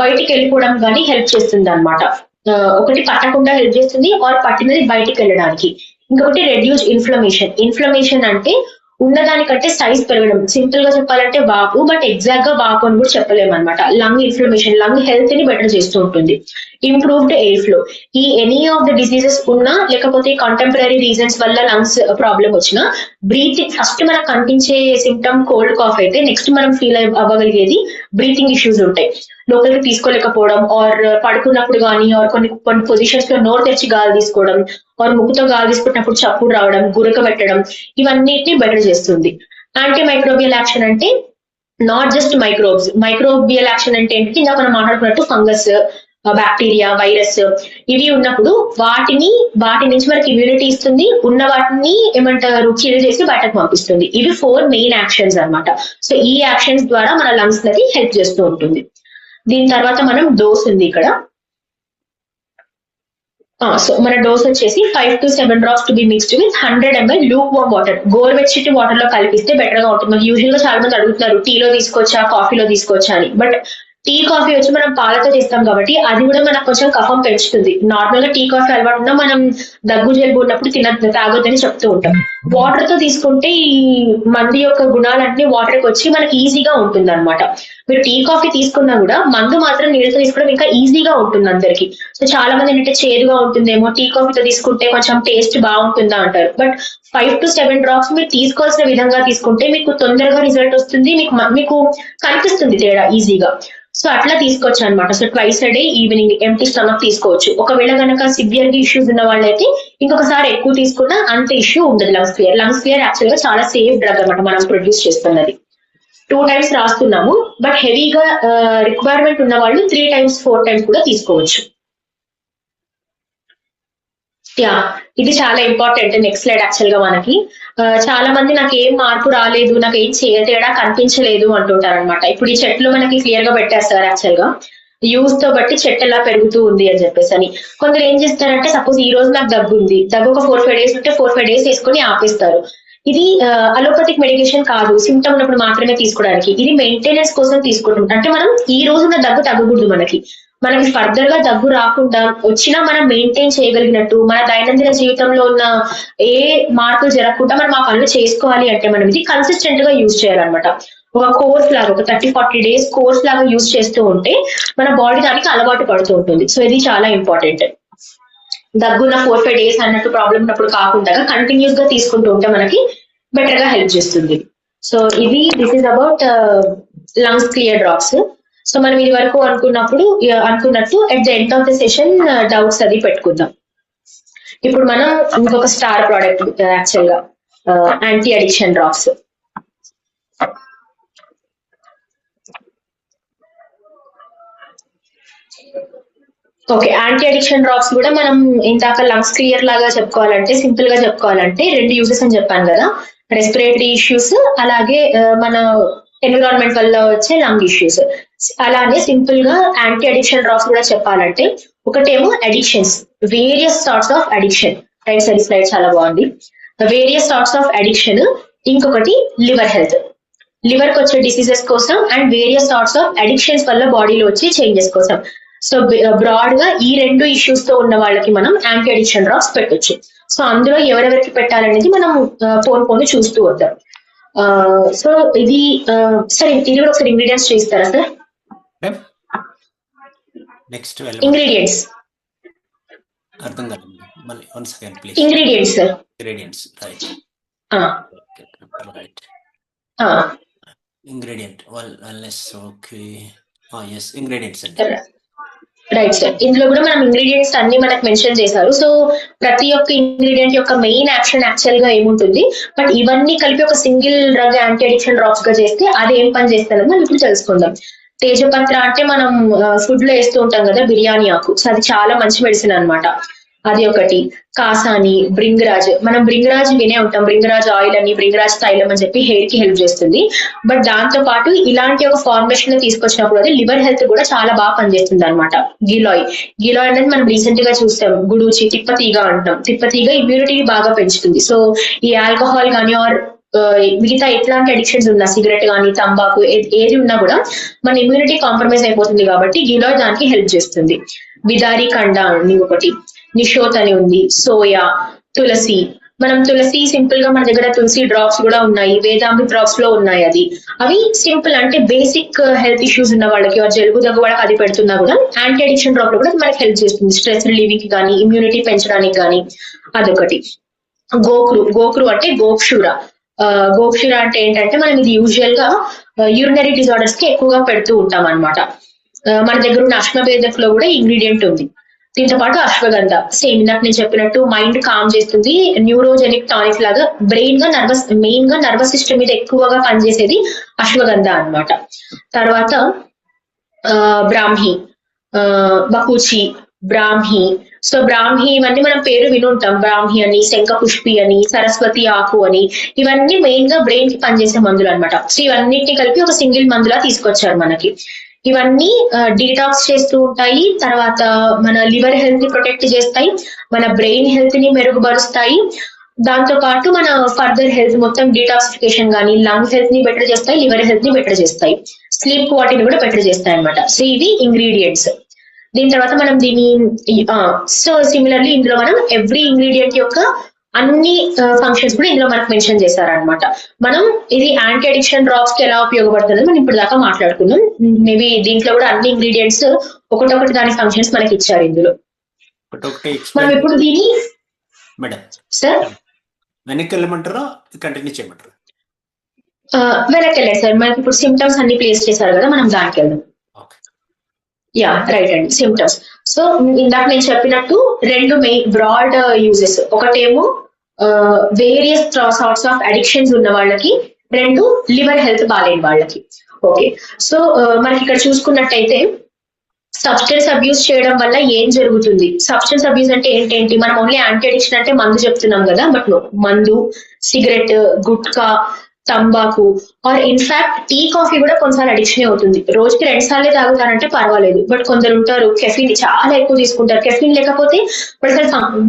బయటికి వెళ్ళిపోవడం కానీ హెల్ప్ చేస్తుంది అనమాట. ఒకటి పట్టకుండా హెల్ప్ చేస్తుంది ఆర్ పట్టినది బయటికి వెళ్ళడానికి. ఇంకొకటి రెడ్యూస్ ఇన్ఫ్లమేషన్. ఇన్ఫ్లమేషన్ అంటే ఉన్నదానికంటే సైజ్ పెరగడం. సింపుల్ గా చెప్పాలంటే వాపు, బట్ ఎగ్జాక్ట్ గా వాపు అని కూడా చెప్పలేము అనమాట. లంగ్ ఇన్ఫ్లమేషన్, లంగ్ హెల్త్ ని బెటర్ చేస్తూ ఉంటుంది. Improved air flow. ఈ ఎనీ ఆఫ్ ద డిసీజెస్ ఉన్నా లేకపోతే కంటెంపరీ రీజన్స్ వల్ల లంగ్స్ ప్రాబ్లం వచ్చినా, బ్రీతింగ్ ఫస్ట్ మనకు కనిపించే సిమ్టమ్ కోల్డ్ కాఫ్ అయితే నెక్స్ట్ మనం ఫీల్ అవ్వగలిగేది బ్రీతింగ్ ఇష్యూస్ ఉంటాయి. లోపలికి తీసుకోలేకపోవడం, ఆర్ పడుకున్నప్పుడు కానీ ఆర్ కొన్ని పొజిషన్స్ లో నోరు తెరిచి గాలి తీసుకోవడం, ఆర్ ముక్కుతో గాలి తీసుకున్నప్పుడు చప్పుడు రావడం, గురక పెట్టడం, ఇవన్నిటిని బెటర్ చేస్తుంది. యాంటీ మైక్రోబియల్ యాక్షన్ అంటే not just microbes. Microbial action అంటే ఏంటి, ఇందాక మనం మాట్లాడుకున్నట్టు ఫంగస్, బ్యాక్టీరియా, వైరస్, ఇవి ఉన్నప్పుడు వాటి నుంచి మనకి ఇమ్యూనిటీ ఇస్తుంది, ఉన్న వాటిని ఏమంటారు కిల్ చేసి బయటకు పంపిస్తుంది. ఇవి 4 మెయిన్ యాక్షన్స్ అనమాట. సో ఈ యాక్షన్స్ ద్వారా మన లంగ్స్ కి హెల్ప్ చేస్తూ ఉంటుంది. దీని తర్వాత మనం డోస్ ఉంది ఇక్కడ. సో మన డోస్ వచ్చేసి 5 to 7 drops to be mixed with 100 ml lukewarm water. గోరువెచ్చటి వాటర్ లో కలిపిస్తే బెటర్ గా ఉంటుంది. యూజువల్ గా చాలా మంది అడుగుతున్నారు టీలో తీసుకోవచ్చా, కాఫీలో తీసుకోవచ్చా అని. బట్ టీ కాఫీ వచ్చి మనం పాలతో చేస్తాం కాబట్టి అది కూడా మనకు కొంచెం కఫం పెంచుతుంది. నార్మల్ గా టీ కాఫీ అలవాటు ఉన్నా మనం దగ్గు జలుబు ఉన్నప్పుడు తాగొద్దని చెప్తూ ఉంటాం. వాటర్ తో తీసుకుంటే ఈ మందు యొక్క గుణాలన్నీ వాటర్ కి వచ్చి మనకి ఈజీగా ఉంటుంది అనమాట. మీరు టీ కాఫీ తీసుకున్నా కూడా మందు మాత్రం నీళ్ళతో తీసుకోవడం ఇంకా ఈజీగా ఉంటుంది అందరికి. సో చాలా మంది ఏంటంటే చేదుగా ఉంటుందేమో, టీ కాఫీతో తీసుకుంటే కొంచెం టేస్ట్ బాగుంటుందా అంటారు. బట్ 5 to 7 drops మీరు తీసుకోవాల్సిన విధంగా తీసుకుంటే మీకు తొందరగా రిజల్ట్ వస్తుంది, మీకు కనిపిస్తుంది తేడా ఈజీగా. సో అట్లా తీసుకోవచ్చు అనమాట. So twice a day evening empty stomach తీసుకోవచ్చు. ఒకవేళ కనుక సివియర్ గా ఇష్యూస్ ఉన్న వాళ్ళైతే ఇంకొకసారి ఎక్కువ తీసుకున్నా అంత ఇష్యూ ఉండదు. లంగ్స్ క్లియర్ యాక్చువల్ గా చాలా సేఫ్ డ్రగ్ అనమాట, మనం ప్రొడ్యూస్ చేస్తున్నది. 2 times రాస్తున్నాము, బట్ హెవీగా రిక్వైర్మెంట్ ఉన్న వాళ్ళు 3 times 4 times కూడా తీసుకోవచ్చు. యా, ఇది చాలా ఇంపార్టెంట్. నెక్స్ట్ స్లైడ్ యాక్చువల్ గా మనకి చాలా మంది నాకు ఏం మార్పు రాలేదు, నాకు ఏం తేడా కనిపించలేదు అంటుంటారు అనమాట. ఇప్పుడు ఈ చెట్లు మనకి క్లియర్ గా పెట్టేస్తారు యాక్చువల్ గా యూస్ తో బట్టి చెట్టు ఎలా పెరుగుతూ ఉంది అని చెప్పేసి అని. కొందరు ఏం చేస్తారంటే సపోజ్ ఈ రోజు నాకు దగ్గు ఉంది, దగ్గు ఒక 4-5 days ఉంటే 4-5 days తీసుకొని ఆపేస్తారు. ఇది అలోపతిక్ మెడికేషన్ కాదు, సిమ్టమ్ ఉన్నప్పుడు మాత్రమే తీసుకోవడానికి. ఇది మెయింటెనెన్స్ కోసం తీసుకుంటాం. అంటే మనం ఈ రోజున్న దగ్గు తగ్గకూడదు, మనకి ఫర్దర్ గా దగ్గు రాకుండా వచ్చినా మనం మెయింటైన్ చేయగలిగినట్టు, మన దైనందిన జీవితంలో ఉన్న ఏ మార్పులు జరగకుండా మనం ఆ పనులు చేసుకోవాలి అంటే మనం ఇది కన్సిస్టెంట్ గా యూజ్ చేయాలన్నమాట. ఒక కోర్స్ లాగా, ఒక 30-40 days కోర్స్ లాగా యూజ్ చేస్తూ ఉంటే మన బాడీ దానికి అలవాటు పడుతూ ఉంటుంది. సో ఇది చాలా ఇంపార్టెంట్. దగ్గున్న 4-5 days అన్నట్టు ప్రాబ్లం ఉన్నప్పుడు కాకుండా కంటిన్యూస్ గా తీసుకుంటూ ఉంటే మనకి బెటర్ గా హెల్ప్ చేస్తుంది. సో ఇది this is about lungs clear drops. So మనం ఇది వరకు అనుకున్నట్టు at the end of the session doubts అది పెట్టుకుందాం. ఇప్పుడు మనం ఇంకొక స్టార్ ప్రోడక్ట్ యాక్చువల్ గా anti addiction drops. Okay, anti addiction drops కూడా మనం ఇందాక లంగ్స్ క్లియర్ లాగా చెప్పుకోవాలంటే, సింపుల్ గా చెప్పుకోవాలంటే 2 యూజెస్ అని చెప్పాను కదా, రెస్పిరేటరీ ఇష్యూస్ అలాగే మన ఎన్విరాన్మెంట్ వల్ల వచ్చే లంగ్ ఇష్యూస్. అలానే సింపుల్ గా యాంటీ అడిక్షన్ డ్రాప్స్ కూడా చెప్పాలంటే ఒకటేమో addictions, various sorts of addiction. Right side slide చాలా బాగుంది. Various sorts of addiction. ఇంకొకటి లివర్ హెల్త్, లివర్ కి వచ్చే డిసీజెస్ కోసం and various sorts of addictions వల్ల బాడీలో వచ్చే చేంజెస్ కోసం. సో బ్రాడ్ గా ఈ 2 ఇష్యూస్ తో ఉన్న వాళ్ళకి మనం యాంటీ అడిక్షన్ డ్రాప్స్ పెట్టొచ్చు. సో అందులో ఎవరెవరికి పెట్టాలనేది మనం పోను చూస్తూ వద్దాం. సో ఇది సార్ ఇది కూడా ఒకసారి ఇంగ్రీడియంట్స్ చూస్తారా సార్? నెక్స్ట్ ఇంగ్రీడియంట్స్ అర్థం కాదు మళ్ళీ one second please. Ingredients sir, ingredients right right ingredient wellness. Okay yes ingredients అంటే రైట్ సార్. ఇందులో కూడా మనం ఇంగ్రీడియంట్స్ అన్ని మనకు మెన్షన్ చేశారు. సో ప్రతి ఒక్క ఇంగ్రీడియంట్ యొక్క మెయిన్ యాక్షన్ యాక్చువల్ గా ఏముంటుంది, బట్ ఇవన్నీ కలిపి ఒక single drug anti addiction drops గా చేస్తే అది ఏం పని చేస్తారని మనం ఇప్పుడు తెలుసుకుందాం. తేజపత్ర అంటే మనం ఫుడ్ లో వేస్తూ ఉంటాం కదా, బిర్యానీ ఆకు. సో అది చాలా మంచి మెడిసిన్ అన్నమాట. అది ఒకటి. కాసాని, బ్రింగరాజ్, మనం బ్రింగరాజ్ వినే ఉంటాం, బ్రింగరాజ్ ఆయిల్ అని, బ్రింగరాజ్ తైలం అని చెప్పి హెయిర్ కి హెల్ప్ చేస్తుంది. బట్ దాంతో పాటు ఇలాంటి ఒక ఫార్మేషన్ లో తీసుకొచ్చినప్పుడు అది లివర్ హెల్త్ కూడా చాలా బాగా పనిచేస్తుంది అనమాట. గిలాయ్ అనేది మనం రీసెంట్ గా చూస్తాం, గుడూచి, తిప్పతీగ అంటాం. తిప్పతీగ ఇమ్యూనిటీని బాగా పెంచుతుంది. సో ఈ ఆల్కహాల్ కానీ ఆర్ మిగతా ఎట్లాంటి అడిక్షన్స్ ఉన్నా, సిగరెట్ కానీ తంబాకు ఏది ఉన్నా కూడా మన ఇమ్యూనిటీ కాంప్రమైజ్ అయిపోతుంది కాబట్టి గిలాయ్ దానికి హెల్ప్ చేస్తుంది. బిదారి కండ అని ఒకటి, నిషోత్ అని ఉంది, సోయా, తులసి. మనం తులసి సింపుల్ గా మన దగ్గర తులసి డ్రాప్స్ కూడా ఉన్నాయి, వేదామృత్ డ్రాప్స్ లో ఉన్నాయి. అవి సింపుల్ అంటే బేసిక్ హెల్త్ ఇష్యూస్ ఉన్న వాళ్ళకి జలుబు దగ్గు వాళ్ళకి అది పెడుతున్నా కూడా యాంటీ అడిక్షన్ డ్రాప్ లో కూడా మనకి హెల్ప్ చేస్తుంది, స్ట్రెస్ రిలీవింగ్ కి కానీ ఇమ్యూనిటీ పెంచడానికి కానీ. అదొకటి. గోక్రు అంటే గోక్షూర. గోక్షూర అంటే ఏంటంటే మనం ఇది యూజువల్ గా యూరినరీ డిజార్డర్స్ కి ఎక్కువగా పెడుతూ ఉంటాం అనమాట. మన దగ్గర ఉన్న అశ్వభేదక్ లో కూడా ఇంగ్రీడియంట్ ఉంది. దీంతో పాటు అశ్వగంధ, సేమ్ ఇందాక నేను చెప్పినట్టు మైండ్ కామ్ చేస్తుంది, న్యూరోజెనిక్ టానిక్ లాగా మెయిన్ గా నర్వస్ సిస్టమ్ మీద ఎక్కువగా పనిచేసేది అశ్వగంధ అన్నమాట. తర్వాత బ్రాహ్మి, బకూచి, బ్రాహ్మి. సో బ్రాహ్మి ఇవన్నీ మనం పేరు వినుంటాం, బ్రాహ్మి అని, శంఖపుష్పి అని, సరస్వతి ఆకు అని. ఇవన్నీ మెయిన్ గా బ్రెయిన్ కి పనిచేసే మందులు అనమాట. సో ఇవన్నిటిని కలిపి ఒక సింగిల్ మందులా తీసుకొచ్చారు మనకి. ఇవన్నీ డీటాక్స్ చేస్తూ ఉంటాయి, తర్వాత మన లివర్ హెల్త్ ని ప్రొటెక్ట్ చేస్తాయి, మన బ్రెయిన్ హెల్త్ ని మెరుగుపరుస్తాయి. దాంతో పాటు మన ఫర్దర్ హెల్త్ మొత్తం డీటాక్సిఫికేషన్ కానీ లంగ్ హెల్త్ ని బెటర్ చేస్తాయి, లివర్ హెల్త్ ని బెటర్ చేస్తాయి, స్లీప్ క్వాలిటీని కూడా బెటర్ చేస్తాయి అనమాట. సో ఇవి ఇంగ్రీడియంట్స్. దీని తర్వాత మనం సో సిమిలర్లీ ఇందులో మనం ఎవ్రీ ఇంగ్రీడియంట్ యొక్క అన్ని ఫంక్షన్స్ కూడా ఇందులో మనకు మెన్షన్ చేశారనమాట. మనం ఇది యాంటీ అడిక్షన్ డ్రాప్స్ కి ఎలా ఉపయోగపడుతుంది మనం ఇప్పుడు దాకా మాట్లాడుకుందాం. మేబీ దీంట్లో కూడా అన్ని ఇంగ్రీడియంట్స్ ఒకటొకటి దాని ఫంక్షన్స్ మనకి ఇచ్చారు ఇందులో. మనం ఇప్పుడు దీన్ని మేడం సార్ వెనక్కి వెళ్ళమంటారా కంటిన్యూ చేయమంటారా? వెనక్కి వెళ్ళండి సార్. మనకి ఇప్పుడు సిమ్టమ్స్ అన్ని ప్లేస్ చేశారు కదా, మనం దానికి వెళ్దాం. యా రైట్ అండి, సిమ్టమ్స్. సో ఇందాక నేను చెప్పినట్టు 2 మెయిన్ బ్రాడ్ యూజెస్. ఒకటేమో వేరియస్ సార్ట్స్ ఆఫ్ అడిక్షన్స్ ఉన్న వాళ్ళకి, 2 లివర్ హెల్త్ బాగాలేని వాళ్ళకి. ఓకే, సో మనకి ఇక్కడ చూసుకున్నట్టయితే సబ్స్టెన్స్ అబ్యూస్ చేయడం వల్ల ఏం జరుగుతుంది? సబ్స్టెన్స్ అబ్యూస్ అంటే ఏంటేంటి? మనం ఓన్లీ యాంటీ అడిక్షన్ అంటే మందు చెప్తున్నాం కదా, బట్ మందు, సిగరెట్, గుట్కా, తంబాకు, ఆర్ ఇన్ఫాక్ట్ టీ కాఫీ కూడా కొన్నిసార్లు అడిక్షన్ అవుతుంది. రోజుకి 2 సార్లే తాగుతారంటే పర్వాలేదు, బట్ కొందరు ఉంటారు కెఫీన్ చాలా ఎక్కువ తీసుకుంటారు. కెఫీన్ లేకపోతే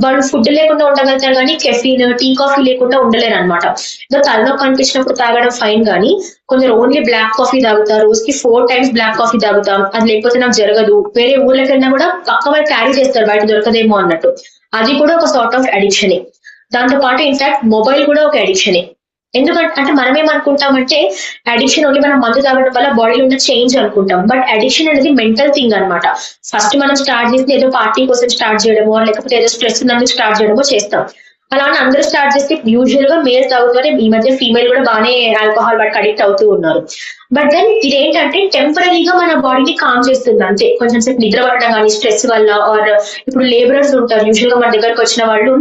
వాళ్ళు ఫుడ్ లేకుండా ఉండగలుగుతారు కానీ కెఫీన్, టీ కాఫీ లేకుండా ఉండలేరు అనమాట. ఇంకా తలనొప్పి అనిపించినప్పుడు తాగడం ఫైన్, కానీ కొందరు ఓన్లీ బ్లాక్ కాఫీ తాగుతారు. రోజుకి 4 టైమ్స్ బ్లాక్ కాఫీ తాగుతాం, అది లేకపోతే నాకు జరగదు. వేరే ఊర్లకి వెళ్ళినా కూడా పక్క వాళ్ళు క్యారీ చేస్తారు బయట దొరకదేమో అన్నట్టు. అది కూడా ఒక సార్ట్ ఆఫ్ అడిక్షనే. దాంతో పాటు ఇన్ఫాక్ట్ మొబైల్ కూడా ఒక అడిక్షనే. ఎందుకంటే అంటే మనం ఏమనుకుంటామంటే అడిక్షన్ ఓన్లీ మనం మందు తాగడం వల్ల బాడీలో ఉన్న చేంజ్ అనుకుంటాం, బట్ అడిక్షన్ అనేది మెంటల్ థింగ్ అనమాట. ఫస్ట్ మనం స్టార్ట్ చేసి ఏదో పార్టీ కోసం స్టార్ట్ చేయడమో, లేకపోతే ఏదో స్ట్రెస్ ఉన్నందుకు స్టార్ట్ చేయడమో చేస్తాం. అలానే అందరూ స్టార్ట్ చేస్తే యూజువల్ గా మేల్ తాగుతారు. ఈ మధ్య ఫీమేల్ కూడా బాగానే ఆల్కహాల్ వాటికి అడిక్ట్ అవుతూ ఉన్నారు. బట్ దెన్ ఇదేంటంటే టెంపరీగా మన బాడీని కామ్ చేస్తుంది అంతే. కొంచెం సేపు నిద్ర పట్టడం కానీ స్ట్రెస్ వల్ల, ఆర్ ఇప్పుడు లేబరర్స్ ఉంటారు యూజువల్ గా మన దగ్గరకు వచ్చిన వాళ్ళు,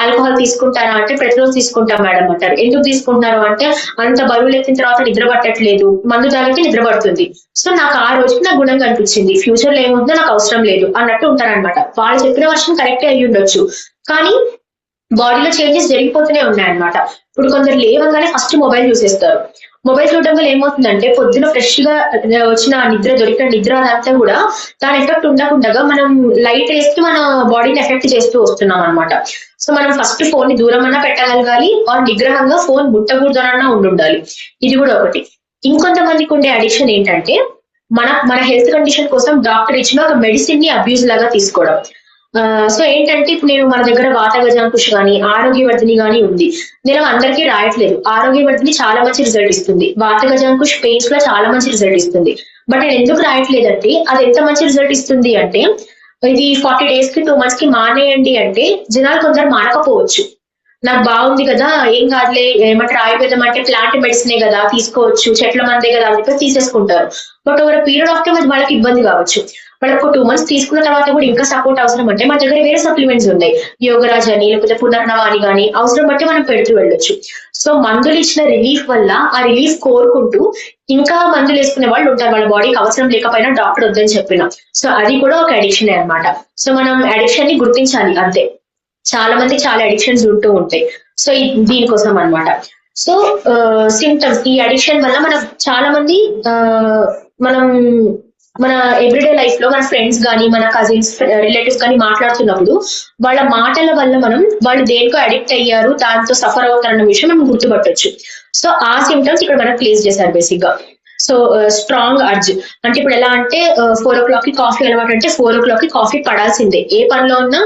ఆల్కహాల్ తీసుకుంటారా అంటే ప్రతిరోజు తీసుకుంటాం మేడం అంటారు. ఎందుకు తీసుకుంటున్నారు అంటే అంత బరువులు ఎత్తిన తర్వాత నిద్ర పట్టట్లేదు, మందు తాగితే నిద్ర పడుతుంది. సో నాకు ఆ రోజుకి నాకు గుణం కనిపించింది, ఫ్యూచర్ లో ఏముందో నాకు అవసరం లేదు అన్నట్టు ఉంటారనమాట. వాళ్ళు చెప్పిన వర్షం కరెక్టే అయ్యి ఉండొచ్చు, కానీ బాడీలో చేంజెస్ జరిగిపోతూనే ఉన్నాయన్నమాట. ఇప్పుడు కొందరు లేవగానే ఫస్ట్ మొబైల్ చూసేస్తారు. మొబైల్ చూడడం వల్ల ఏమవుతుందంటే పొద్దున ఫ్రెష్ గా వచ్చిన నిద్ర, దొరికిన నిద్ర అదంతా కూడా దాని ఎఫెక్ట్ ఉండకుండా మనం లైట్ వేస్తూ మన బాడీని ఎఫెక్ట్ చేస్తూ వస్తున్నాం అనమాట. సో మనం ఫస్ట్ ఫోన్ ని దూరం అన్నా పెట్టగలగాలి, ఆర్ నిగ్రహంగా ఫోన్ ముట్టకూడదనన్నా ఉండాలి. ఇది కూడా ఒకటి. ఇంకొంతమందికి ఉండే అడిక్షన్ ఏంటంటే మన హెల్త్ కండిషన్ కోసం డాక్టర్ ఇచ్చిన ఒక మెడిసిన్ ని అబ్యూజ్ లాగా తీసుకోవడం. సో ఏంటంటే ఇప్పుడు నేను మన దగ్గర వాత గజాంకుష్ గానీ ఆరోగ్యవర్ధిని గానీ ఉంది. నేను అందరికీ రాయట్లేదు. ఆరోగ్యవర్ధిని చాలా మంచి రిజల్ట్ ఇస్తుంది, వాత గజాంకుష్ పెయిన్స్ లో చాలా మంచి రిజల్ట్ ఇస్తుంది. బట్ నేను ఎందుకు రాయట్లేదంటే అది ఎంత మంచి రిజల్ట్ ఇస్తుంది అంటే ఇది 40 days కి 2 months కి మానేయండి అంటే జనాలు కొందరు మానకపోవచ్చు. నాకు బాగుంది కదా, ఏం కాదులే, ఏమంటారు ఆయుర్వేదం అంటే ప్లాంట్ మెడిసినే కదా, తీసుకోవచ్చు, చెట్ల మందే కదా అని చెప్పి తీసేసుకుంటారు. But over period of time అది వాళ్ళకి ఇబ్బంది కావచ్చు. వాళ్ళకు 2 months తీసుకున్న తర్వాత కూడా ఇంకా సపోర్ట్ అవసరం అంటే మన దగ్గర వేరే సప్లిమెంట్స్ ఉన్నాయి, యోగరాజ్ అని లేకపోతే పునర్నవాని కానీ, అవసరం బట్టి మనం పెడుతూ వెళ్ళొచ్చు. సో మందులు ఇచ్చిన రిలీఫ్ వల్ల ఆ రిలీఫ్ కోరుకుంటూ ఇంకా మందులు వేసుకునే వాళ్ళు ఉంటారు, వాళ్ళ బాడీకి అవసరం లేకపోయినా డాక్టర్ వద్దని చెప్పిన. సో అది కూడా ఒక అడిక్షన్ అనమాట. సో మనం అడిక్షన్ ని గుర్తించాలి అంతే. చాలా మంది చాలా అడిక్షన్స్ ఉంటూ ఉంటాయి. సో దీనికోసం అనమాట. సో సిమ్టమ్స్, ఈ అడిక్షన్ వల్ల మనం చాలా మంది మనం మన ఎవ్రీడే లైఫ్ లో మన ఫ్రెండ్స్ గానీ, మన కజిన్స్, రిలేటివ్స్ కానీ మాట్లాడుతున్నప్పుడు వాళ్ళ మాటల వల్ల మనం వాళ్ళు దేనికో అడిక్ట్ అయ్యారు, దాంతో సఫర్ అవుతారన్న విషయం మనం గుర్తుపట్టొచ్చు. సో ఆ సిమ్టమ్స్ ఇక్కడ మనం ప్లేస్ చేశారు బేసిక్ గా. సో స్ట్రాంగ్ అర్జ్ అంటే ఇప్పుడు ఎలా అంటే 4 o'clock కి కాఫీ అలవాటు అంటే 4 o'clock కి కాఫీ పడాల్సిందే. ఏ పనిలో ఉన్నా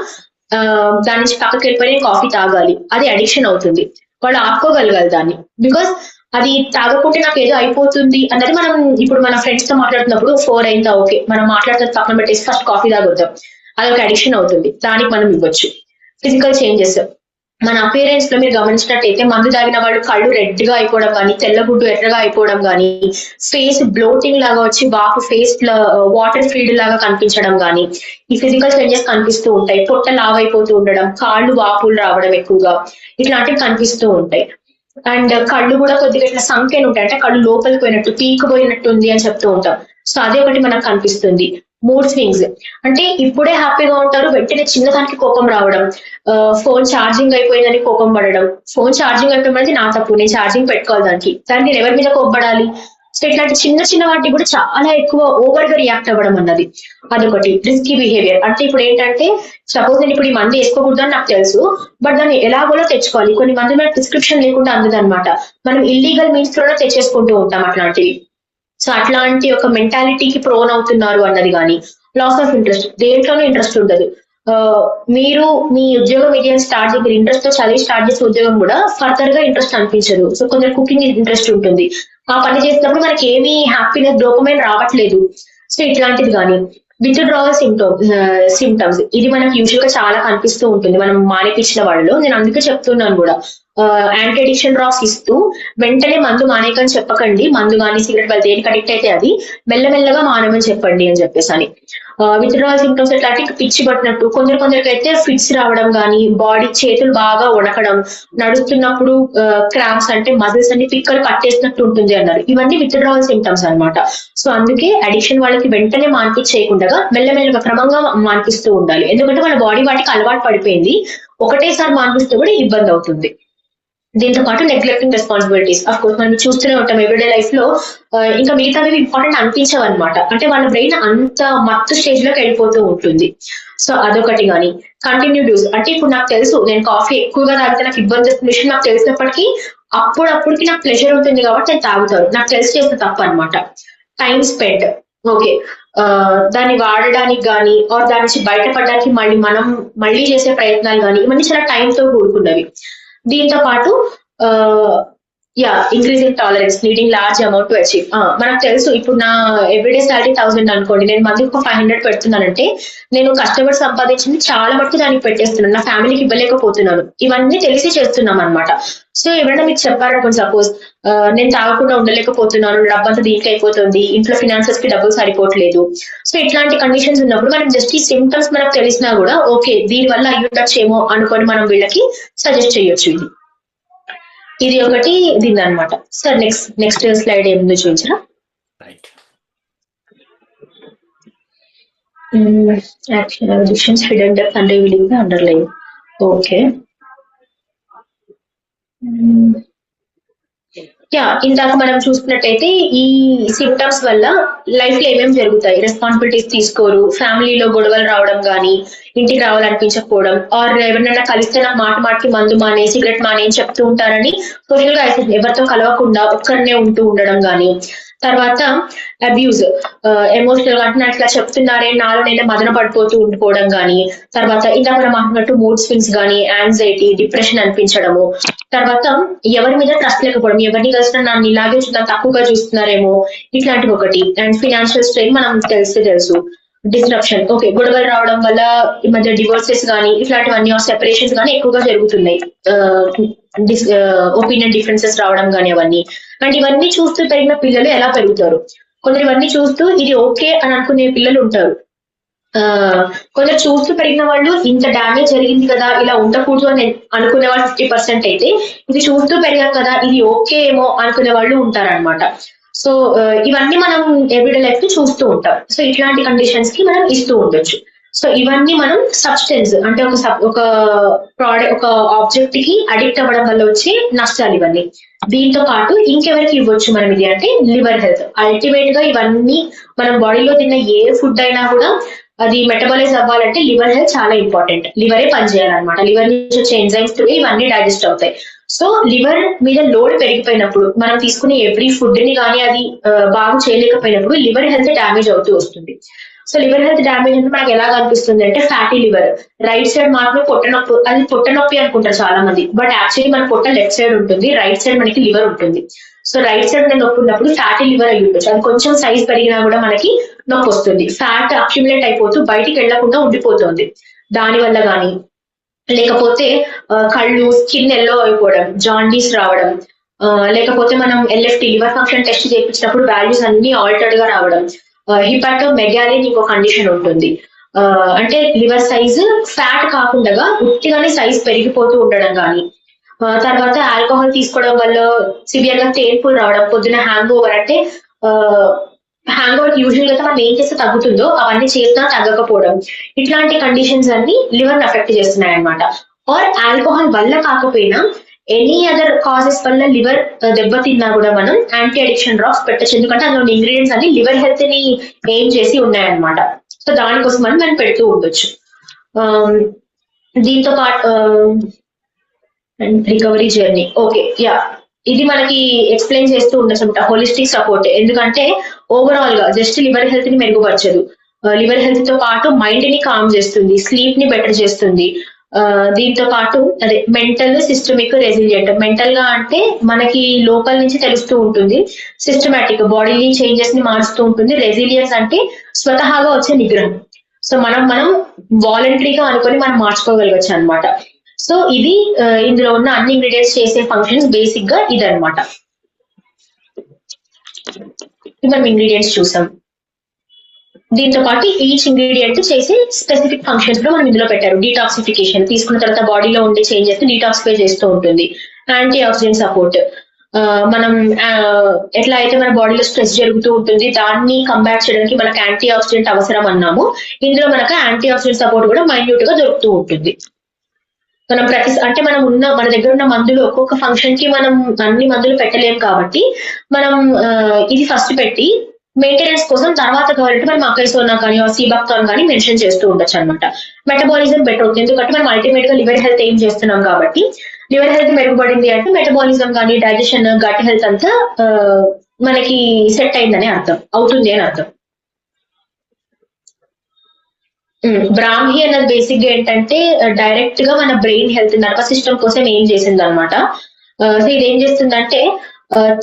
దాని నుంచి పక్కకి వెళ్ళిపోయి కాఫీ తాగాలి, అది అడిక్షన్ అవుతుంది. వాళ్ళు ఆపుకోగలగాలి దాన్ని, బికాస్ అది తాగకుంటే నాకు ఏదో అయిపోతుంది అన్నది. మనం ఇప్పుడు మన ఫ్రెండ్స్ తో మాట్లాడుతున్నప్పుడు 4 అయిందా, ఓకే మనం మాట్లాడుతున్న పక్కన పెట్టేసి ఫస్ట్ కాఫీ తాగొద్దాం, అది ఒక అడిక్షన్ అవుతుంది, దానికి మనం ఇవ్వచ్చు. ఫిజికల్ చేంజెస్ మన అపియరెన్స్ లో మీరు గమనించినట్టయితే మందు తాగిన వాళ్ళు కళ్ళు రెడ్ గా అయిపోవడం కానీ, తెల్లగుడ్డు ఎర్రగా అయిపోవడం కానీ, ఫేస్ బ్లోటింగ్ లాగా వచ్చి వాపు ఫేస్ లో వాటర్ ఫీల్డ్ లాగా కనిపించడం కానీ, ఈ ఫిజికల్ చేంజెస్ కనిపిస్తూ ఉంటాయి. పొట్ట లావైపోతూ ఉండడం, కాళ్ళు వాపులు రావడం ఎక్కువగా, ఇట్లాంటివి కనిపిస్తూ ఉంటాయి. అండ్ కళ్ళు కూడా కొద్దిగా ఇట్లా సంఖ్యలు ఉంటాయి, అంటే కళ్ళు లోపలికి పోయినట్టు పీకిపోయినట్టు ఉంది అని చెప్తూ ఉంటాం. సో అదే ఒకటి మనకు కనిపిస్తుంది. మూడ్ స్వింగ్స్ అంటే ఇప్పుడే హ్యాపీగా ఉంటారు, వెంటనే చిన్నదానికి కోపం రావడం, ఫోన్ ఛార్జింగ్ అయిపోయిందని కోపం పడడం. ఫోన్ ఛార్జింగ్ అయిపోయింది నా తప్పు, నేను ఛార్జింగ్ పెట్టుకోవాలి దానికి, దాన్ని నేను ఎవరి మీద కోపపడాలి? సో ఇట్లాంటి చిన్న చిన్న వాటికి కూడా చాలా ఎక్కువ ఓవర్ గా రియాక్ట్ అవ్వడం అన్నది అదొకటి. రిస్కీ బిహేవియర్ అంటే ఇప్పుడు ఏంటంటే సపోజ్ నేను ఇప్పుడు ఈ మంది వేసుకోకూడదు అని నాకు తెలుసు, బట్ దాన్ని ఎలాగోలో తెచ్చుకోవాలి. కొన్ని మంది మనకు ప్రిస్క్రిప్షన్ లేకుండా అందదన్నమాట, మనం ఇల్లీగల్ మీన్స్ లోనే తెచ్చేసుకుంటూ ఉంటాం అట్లాంటివి. సో అట్లాంటి ఒక మెంటాలిటీకి ప్రోన్ అవుతున్నారు అన్నది కానీ, లాస్ ఆఫ్ ఇంట్రెస్ట్, దేంట్లోనూ ఇంట్రెస్ట్ ఉండదు. మీరు మీ ఉద్యోగం ఏదైనా స్టార్ట్ చేసి మీరు ఇంట్రెస్ట్ తో చదివి స్టార్ట్ చేసే ఉద్యోగం కూడా ఫర్దర్ గా ఇంట్రెస్ట్ అనిపించదు. సో కొందరు కుకింగ్ ఇంట్రెస్ట్ ఉంటుంది, ఆ పని చేసినప్పుడు మనకి ఏమీ హ్యాపీనెస్, డోపమైన్ రావట్లేదు. సో ఇట్లాంటిది కానీ విత్డ్రావల్ సిమ్టమ్స్, ఇది మనకి యూజువల్ గా చాలా కనిపిస్తూ ఉంటుంది మనం మానేపించిన వాళ్ళలో. నేను అందుకే చెప్తున్నాను కూడా, యాంటీ అడిక్షన్ డ్రాప్స్ ఇస్తూ వెంటనే మందు మానేయకని చెప్పకండి. మందు కానీ సిగరెట్ వాళ్ళు దేనికి అడిక్ట్ అయితే అది మెల్లమెల్లగా మానమని చెప్పండి అని చెప్పేసి అని. విత్డ్రావల్ సిమ్టమ్స్ ఎట్లా అంటే పిచ్చి పట్టినట్టు, కొందరికి అయితే ఫిట్స్ రావడం కానీ, బాడీ చేతులు బాగా వణకడం, నడుస్తున్నప్పుడు క్రాంప్స్ అంటే మజిల్స్ అన్ని పిక్కలు కట్టేసినట్టు ఉంటుంది అన్నారు. ఇవన్నీ విత్డ్రావల్ సిమ్టమ్స్ అన్నమాట. సో అందుకే అడిక్షన్ వాళ్ళకి వెంటనే మాన్పించేయకుండా మెల్లమెల్లగా క్రమంగా మాన్పిస్తూ ఉండాలి. ఎందుకంటే వాళ్ళ బాడీ వాటికి అలవాటు పడిపోయింది. ఒకటేసారి మాన్పిస్తే కూడా ఇబ్బంది అవుతుంది. దీంతో పాటు నెగ్లెక్టింగ్ రెస్పాన్సిబిలిటీస్, అఫ్ కోర్స్ మనం చూస్తూనే ఉంటాం ఎవ్రీడే లైఫ్ లో. ఇంకా మిగతావి ఇంపార్టెంట్ అనిపించవు అనమాట. అంటే వాళ్ళ బ్రెయిన్ అంత మత్తు స్టేజ్ లోకి వెళ్ళిపోతూ ఉంటుంది. సో అదొకటి. కానీ కంటిన్యూడ్ యూజ్ అంటే ఇప్పుడు నాకు తెలుసు నేను కాఫీ ఎక్కువగా తాగితే నాకు ఇబ్బంది వస్తుంది విషయం నాకు తెలిసినప్పటికీ అప్పుడప్పుడుకి నాకు ప్లెజర్ ఉంటుంది కాబట్టి నేను తాగుతాను. నాకు తెలిసి చేస్తే తప్పు అనమాట. టైం స్పెండ్, ఓకే, దాన్ని వాడడానికి కానీ ఆర్ దాని నుంచి బయటపడడానికి మళ్ళీ చేసే ప్రయత్నాలు కానీ ఇవన్నీ చాలా టైంతో కూడుకున్నవి. దీంతో పాటు increasing tolerance, needing large amount to achieve. మనకు తెలుసు ఇప్పుడు నా ఎవ్రీడే సాలరీ 1000 అనుకోండి, నేను మందికి ఒక 500 పెడుతున్నానంటే నేను కష్టపడి సంపాదించింది చాలా మటుకు దానికి పెట్టేస్తున్నాను, నా ఫ్యామిలీకి ఇవ్వలేకపోతున్నాను. ఇవన్నీ తెలిసి చేస్తున్నాం అనమాట. సో ఎవరైనా మీకు చెప్పారనుకోండి, సపోజ్ నేను తాగకుండా ఉండలేకపోతున్నాను, డబ్బంతా దీనికి అయిపోతుంది, ఇంట్లో ఫినాన్సెస్ కి డబ్బులు సరిపోవట్లేదు. సో ఇట్లాంటి కండిషన్స్ ఉన్నప్పుడు మనం జస్ట్ ఈ సిమ్టమ్స్ మనకు తెలిసినా కూడా ఓకే దీని వల్ల అయ్యుండొచ్చేమో అనుకొని మనం వీళ్ళకి సజెస్ట్ చేయొచ్చు. ఇది ఒకటి దీని అనమాట. సార్ నెక్స్ట్ స్లైడ్ ఏముందో చూపించరా. Action addictions hidden depth and revealing the underline. Okay, ఇందాక మనం చూసుకున్నట్టయితే ఈ సిమ్టమ్స్ వల్ల లైఫ్ లో ఏమేమి జరుగుతాయి, రెస్పాన్సిబిలిటీస్ తీసుకోరు, ఫ్యామిలీలో గొడవలు రావడం కానీ, ఇంటికి రావాలనిపించకపోవడం, ఆర్ ఎవరినైనా కలిస్తే నాకు మాటికి మందు మానే సిగరెట్ మానే అని చెప్తూ ఉంటారని సోషల్ గా ఎవరితో కలవకుండా ఒక్కరినే ఉంటూ ఉండడం కానీ, తర్వాత అబ్యూజ్, ఎమోషనల్ గా అంటే ఇట్లా చెప్తున్నారే నాలో నేను మదన పడిపోతూ ఉండిపోవడం కానీ, తర్వాత ఇందాక మనం మాట్లాడినట్టు మూడ్ స్వింగ్స్ కానీ, యాంగ్జైటీ, డిప్రెషన్ అనిపించడము, తర్వాత ఎవరి మీద ట్రస్ట్ లేకపోవడం, ఎవరిని కలిసినా నన్ను ఇలాగే తక్కువగా చూస్తున్నారేమో ఇట్లాంటివి ఒకటి. అండ్ ఫినాన్షియల్ స్ట్రెయిన్ మనం తెలుసు. డిస్ట్రప్షన్, ఓకే, గొడవలు రావడం వల్ల ఈ మధ్య డివోర్సెస్ కానీ ఇట్లాంటివన్నీ సెపరేషన్స్ కానీ ఎక్కువగా జరుగుతున్నాయి, ఒపీనియన్ డిఫరెన్సెస్ రావడం కానీ అవన్నీ. అండ్ ఇవన్నీ చూస్తూ పెరిగిన పిల్లలు ఎలా పెరుగుతారు, కొందరు ఇవన్నీ చూస్తూ ఇది ఓకే అని అనుకునే పిల్లలు ఉంటారు, కొందరు చూస్తూ పెరిగిన వాళ్ళు ఇంత డ్యామేజ్ జరిగింది కదా ఇలా ఉండకూడదు అని అనుకునే వాళ్ళు 50% అయితే, ఇది చూస్తూ పెరిగాం కదా ఇది ఓకే ఏమో అనుకునే వాళ్ళు ఉంటారనమాట. సో ఇవన్నీ మనం ఎవ్రీడే లైఫ్ లో చూస్తూ ఉంటాం. సో ఇట్లాంటి కండిషన్స్ కి మనం ఇస్తూ ఉండొచ్చు. సో ఇవన్నీ మనం సబ్స్టెన్స్ అంటే ఒక ప్రోడక్ట్ ఒక ఆబ్జెక్ట్ కి అడిక్ట్ అవ్వడం వల్ల వచ్చే నష్టాలు ఇవన్నీ. దీంతో పాటు ఇంకెవరికి ఇవ్వచ్చు మనం ఇది అంటే లివర్ హెల్త్. అల్టిమేట్ గా ఇవన్నీ మనం బాడీలో తిన్న ఏ ఫుడ్ అయినా కూడా అది మెటబాలైజ్ అవ్వాలంటే లివర్ హెల్త్ చాలా ఇంపార్టెంట్. లివరే పనిచేయాలన్నమాట. లివర్ నుంచి వచ్చే ఎంజైమ్స్ ఇవన్నీ డైజెస్ట్ అవుతాయి. సో లివర్ మీద లోడ్ పెరిగిపోయినప్పుడు మనం తీసుకునే ఎవ్రీ ఫుడ్ ని కానీ అది బాగు చేయలేకపోయినప్పుడు లివర్ హెల్త్ డ్యామేజ్ అవుతూ వస్తుంది. సో లివర్ హెల్త్ డ్యామేజ్ అంటే మనకు ఎలా కనిపిస్తుంది అంటే ఫ్యాటీ లివర్, రైట్ సైడ్ మాత్రమే పొట్టనొప్పి, అది పొట్టనొప్పి అనుకుంటారు చాలా మంది, బట్ యాక్చువల్లీ మన పొట్ట లెఫ్ట్ సైడ్ ఉంటుంది, రైట్ సైడ్ మనకి లివర్ ఉంటుంది. సో రైట్ సైడ్ నొప్పి ఉన్నప్పుడు ఫ్యాటీ లివర్ అయి ఉండొచ్చు. అది కొంచెం సైజ్ పెరిగినా కూడా మనకి నొప్పి వస్తుంది. ఫ్యాట్ అక్యుములేట్ అయిపోతూ బయటికి వెళ్లకుండా ఉండిపోతుంది దాని వల్ల కానీ, లేకపోతే కళ్ళు స్కిన్ ఎల్లో అయిపోవడం, జాండీస్ రావడం, లేకపోతే మనం LFT లివర్ ఫంక్షన్ టెస్ట్ చేయించినప్పుడు వాల్యూస్ అన్ని ఆల్టర్డ్ గా రావడం, హిపాటోమెగాలి ఇంకో కండిషన్ ఉంటుంది. అంటే లివర్ సైజ్ ఫ్యాట్ కాకుండా ఉట్టిగానే సైజ్ పెరిగిపోతూ ఉండడం కానీ, తర్వాత ఆల్కహాల్ తీసుకోవడం వల్ల సివియర్ గా తేన్పులు రావడం, పొద్దున హ్యాంగ్ ఓవర్ అంటే హ్యాంగ్ ఓవర్ యూజువల్ గా మనం ఏం చేస్తే తగ్గుతుందో అవన్నీ చేసినా తగ్గకపోవడం, ఇట్లాంటి కండిషన్స్ అన్ని లివర్ అఫెక్ట్ చేస్తున్నాయి అనమాట. ఆర్ ఆల్కహాల్ వల్ల కాకపోయినా ఎనీ అదర్ కాజెస్ వల్ల లివర్ దెబ్బతిన్నా కూడా మనం యాంటీ అడిక్షన్ డ్రాప్స్ పెట్టచ్చు. ఎందుకంటే అందులో ఇంగ్రీడియంట్స్ అన్ని లివర్ హెల్త్ ని ఎయిమ్ చేసి ఉన్నాయన్నమాట. సో దానికోసం మనం పెడుతూ ఉండొచ్చు. దీంతో పాటు రికవరీ జర్నీ, ఓకే, ఇది మనకి ఎక్స్ప్లెయిన్ చేస్తూ ఉండొచ్చు అనమాట. హోలిస్టిక్ సపోర్ట్, ఎందుకంటే ఓవరాల్ గా జస్ట్ లివర్ హెల్త్ ని మెరుగుపరచదు, లివర్ హెల్త్ తో పాటు మైండ్ ని కామ్ చేస్తుంది, స్లీప్ ని బెటర్ చేస్తుంది. దీంతో పాటు అదే మెంటల్ సిస్టమిక్ రెసిలియంట్. మెంటల్ గా అంటే మనకి లోపల నుంచి తెలుస్తూ ఉంటుంది, సిస్టమేటిక్ బాడీని చేంజెస్ ని మారుస్తూ ఉంటుంది. రెసిలియన్స్ అంటే స్వతహాగా వచ్చే నిగ్రహం. సో మనం వాలంటరీగా అనుకొని మనం మార్చుకోగలగచ్చు అనమాట. సో ఇది ఇందులో ఉన్న అన్ని ఇంగ్రీడియంట్స్ చేసే ఫంక్షన్స్ బేసిక్ గా ఇదన్నమాట. మనం ఇంగ్రీడియంట్స్ చూసాం. దీంతో పాటు ఈచ్ ఇంగ్రీడియంట్ చేసే స్పెసిఫిక్ ఫంక్షన్స్ లో మనం ఇందులో పెట్టారు. డీటాక్సిఫికేషన్, తీసుకున్న తర్వాత బాడీలో ఉండే చేంజెస్ డీటాక్సిఫై చేస్తూ ఉంటుంది. యాంటీ ఆక్సిడెంట్ సపోర్ట్, మనం ఎట్లా అయితే మన బాడీలో స్ట్రెస్ జరుగుతూ ఉంటుంది దాన్ని కంబ్యాట్ చేయడానికి మనకు యాంటీ ఆక్సిడెంట్ అవసరం అన్నాము. ఇందులో మనకు యాంటీ ఆక్సిడెంట్ సపోర్ట్ కూడా మైన్యూట్ గా దొరుకుతూ ఉంటుంది. మనం అంటే మన దగ్గర ఉన్న మందులు ఒక్కొక్క ఫంక్షన్ కి మనం అన్ని మందులు పెట్టలేం కాబట్టి మనం ఇది ఫస్ట్ పెట్టి మెయింటెనెన్స్ కోసం తర్వాత కావాలంటే మనం అకైసోనా కానీ సీబాక్తాన్ కానీ మెన్షన్ చేస్తూ ఉండొచ్చు అనమాట. మెటబాలిజం బెటర్ అవుతుంది, ఎందుకంటే మనం అల్టిమేట్ గా లివర్ హెల్త్ ఏం చేస్తున్నాం కాబట్టి లివర్ హెల్త్ మెరుగుపడింది అంటే మెటబాలిజం కానీ డైజెషన్ గట్ హెల్త్ అంతా మనకి సెట్ అయిందని అర్థం అవుతుంది అని అర్థం. బ్రాహ్మి అన్నది బేసిక్ గా ఏంటంటే డైరెక్ట్ గా మన బ్రెయిన్ హెల్త్ నర్వస్ సిస్టమ్ కోసం ఏం చేసింది అనమాట. సో ఇది ఏం చేస్తుందంటే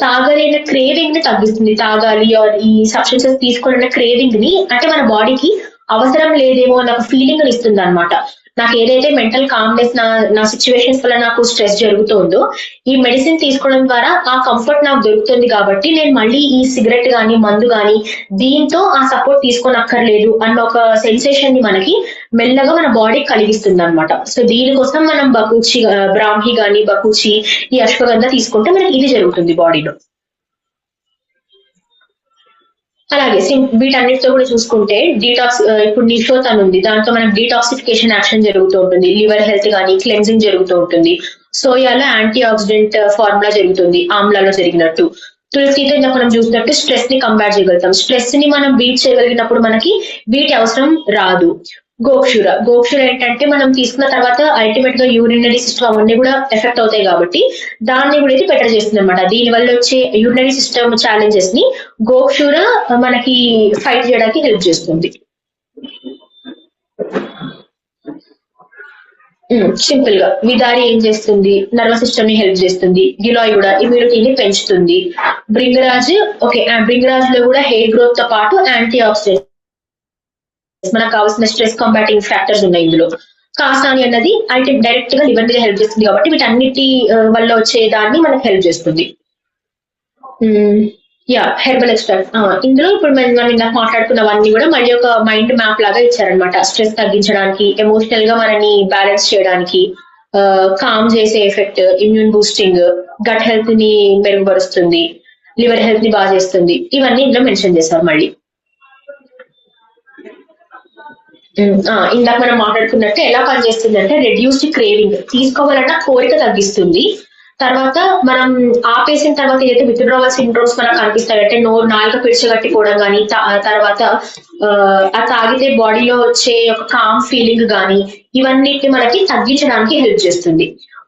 తాగలేని క్రేవింగ్ ని తగ్గిస్తుంది. తాగాలి ఈ సబ్స్టెన్సెస్ తీసుకున్న క్రేవింగ్ ని, అంటే మన బాడీకి అవసరం లేదేమో అన్న ఒక ఫీలింగ్ ఇస్తుంది అనమాట. నాకు ఏదైతే మెంటల్ కామ్నెస్ నా సిచ్యువేషన్స్ వల్ల నాకు స్ట్రెస్ జరుగుతుందో ఈ మెడిసిన్ తీసుకోవడం ద్వారా ఆ కంఫర్ట్ నాకు దొరుకుతుంది కాబట్టి నేను మళ్ళీ ఈ సిగరెట్ గానీ మందు గానీ దీంతో ఆ సపోర్ట్ తీసుకోనక్కర్లేదు అన్న ఒక సెన్సేషన్ ని మనకి మెల్లగా మన బాడీ కలిగిస్తుంది అనమాట. సో దీనికోసం మనం బకూచి, బ్రాహ్మి గానీ బకూచి, ఈ అశ్వగంధ తీసుకుంటే మనకి ఇది జరుగుతుంది బాడీలో. అలాగే వీటన్నిటితో కూడా చూసుకుంటే డీటాక్స్, ఇప్పుడు నిషోత్ అని ఉంది, దాంతో మనకు డీటాక్సిఫికేషన్ యాక్షన్ జరుగుతూ ఉంటుంది. లివర్ హెల్త్ కానీ క్లెన్జింగ్ జరుగుతూ ఉంటుంది. సోయాలో యాంటీ ఆక్సిడెంట్ ఫార్ములా జరుగుతుంది ఆమ్లాలో జరిగినట్టు. తులసితో ఇందాక మనం చూసినట్టు స్ట్రెస్ ని కంబ్యాట్ చేయగలుగుతాం. స్ట్రెస్ ని మనం బీట్ చేయగలిగినప్పుడు మనకి వీటి అవసరం రాదు. గోక్షూర ఏంటంటే మనం తీసుకున్న తర్వాత అల్టిమేట్ గా యూరినరీ సిస్టమ్ అవన్నీ కూడా ఎఫెక్ట్ అవుతాయి కాబట్టి దాన్ని కూడా ఇది బెటర్ చేస్తుంది అనమాట. దీని వల్ల వచ్చే యూరినరీ సిస్టమ్ ఛాలెంజెస్ ని గోక్షూర మనకి ఫైట్ చేయడానికి హెల్ప్ చేస్తుంది. సింపుల్ గా విదారి ఏం చేస్తుంది, నర్వస్ సిస్టమ్ ని హెల్ప్ చేస్తుంది. గిలాయ్ కూడా ఇమ్యూనిటీని పెంచుతుంది. బ్రింగరాజ్ బ్రింగరాజ్ లో కూడా హెయిర్ గ్రోత్ తో పాటు యాంటీ ఆక్సిడెంట్ మనకు కావాల్సిన స్ట్రెస్ కాంబాటింగ్ ఫ్యాక్టర్స్ ఉన్నాయి ఇందులో. కాసాని అన్నది డైరెక్ట్ గా లివర్ మీద హెల్ప్ చేస్తుంది కాబట్టి వీటన్నిటి వల్ల వచ్చే దాన్ని మనకు హెల్ప్ చేస్తుంది. హెర్బల్ ఎక్స్ట్రాక్ట్, ఇందులో ఇప్పుడు మనం ఇందాక మాట్లాడుకున్నవన్నీ కూడా మళ్ళీ ఒక మైండ్ మ్యాప్ లాగా ఇచ్చారనమాట. స్ట్రెస్ తగ్గించడానికి, ఎమోషనల్ గా మనని బ్యాలెన్స్ చేయడానికి, కామ్ చేసే effect, immune boosting, gut health ని మెరుగుపరుస్తుంది, లివర్ హెల్త్ ని బాగా చేస్తుంది, ఇవన్నీ ఇందులో మెన్షన్ చేశారు. మళ్ళీ ఇందాక మనం మాట్లాడుకున్నట్టు ఎలా పనిచేస్తుంది అంటే రెడ్యూస్డ్ క్రేవింగ్, తీసుకోవాలన్న కోరిక తగ్గిస్తుంది. తర్వాత మనం ఆపేసిన తర్వాత ఏదైతే విత్డ్రావల్ సిండ్రోమ్స్ మనకు కనిపిస్తాయి అంటే నాలుక పిడిచగట్టిపోవడం కానీ, తర్వాత ఆ తాగితే బాడీలో వచ్చే ఒక కామ్ ఫీలింగ్ కానీ ఇవన్నిటిని మనకి తగ్గించడానికి హెల్ప్ చేస్తుంది.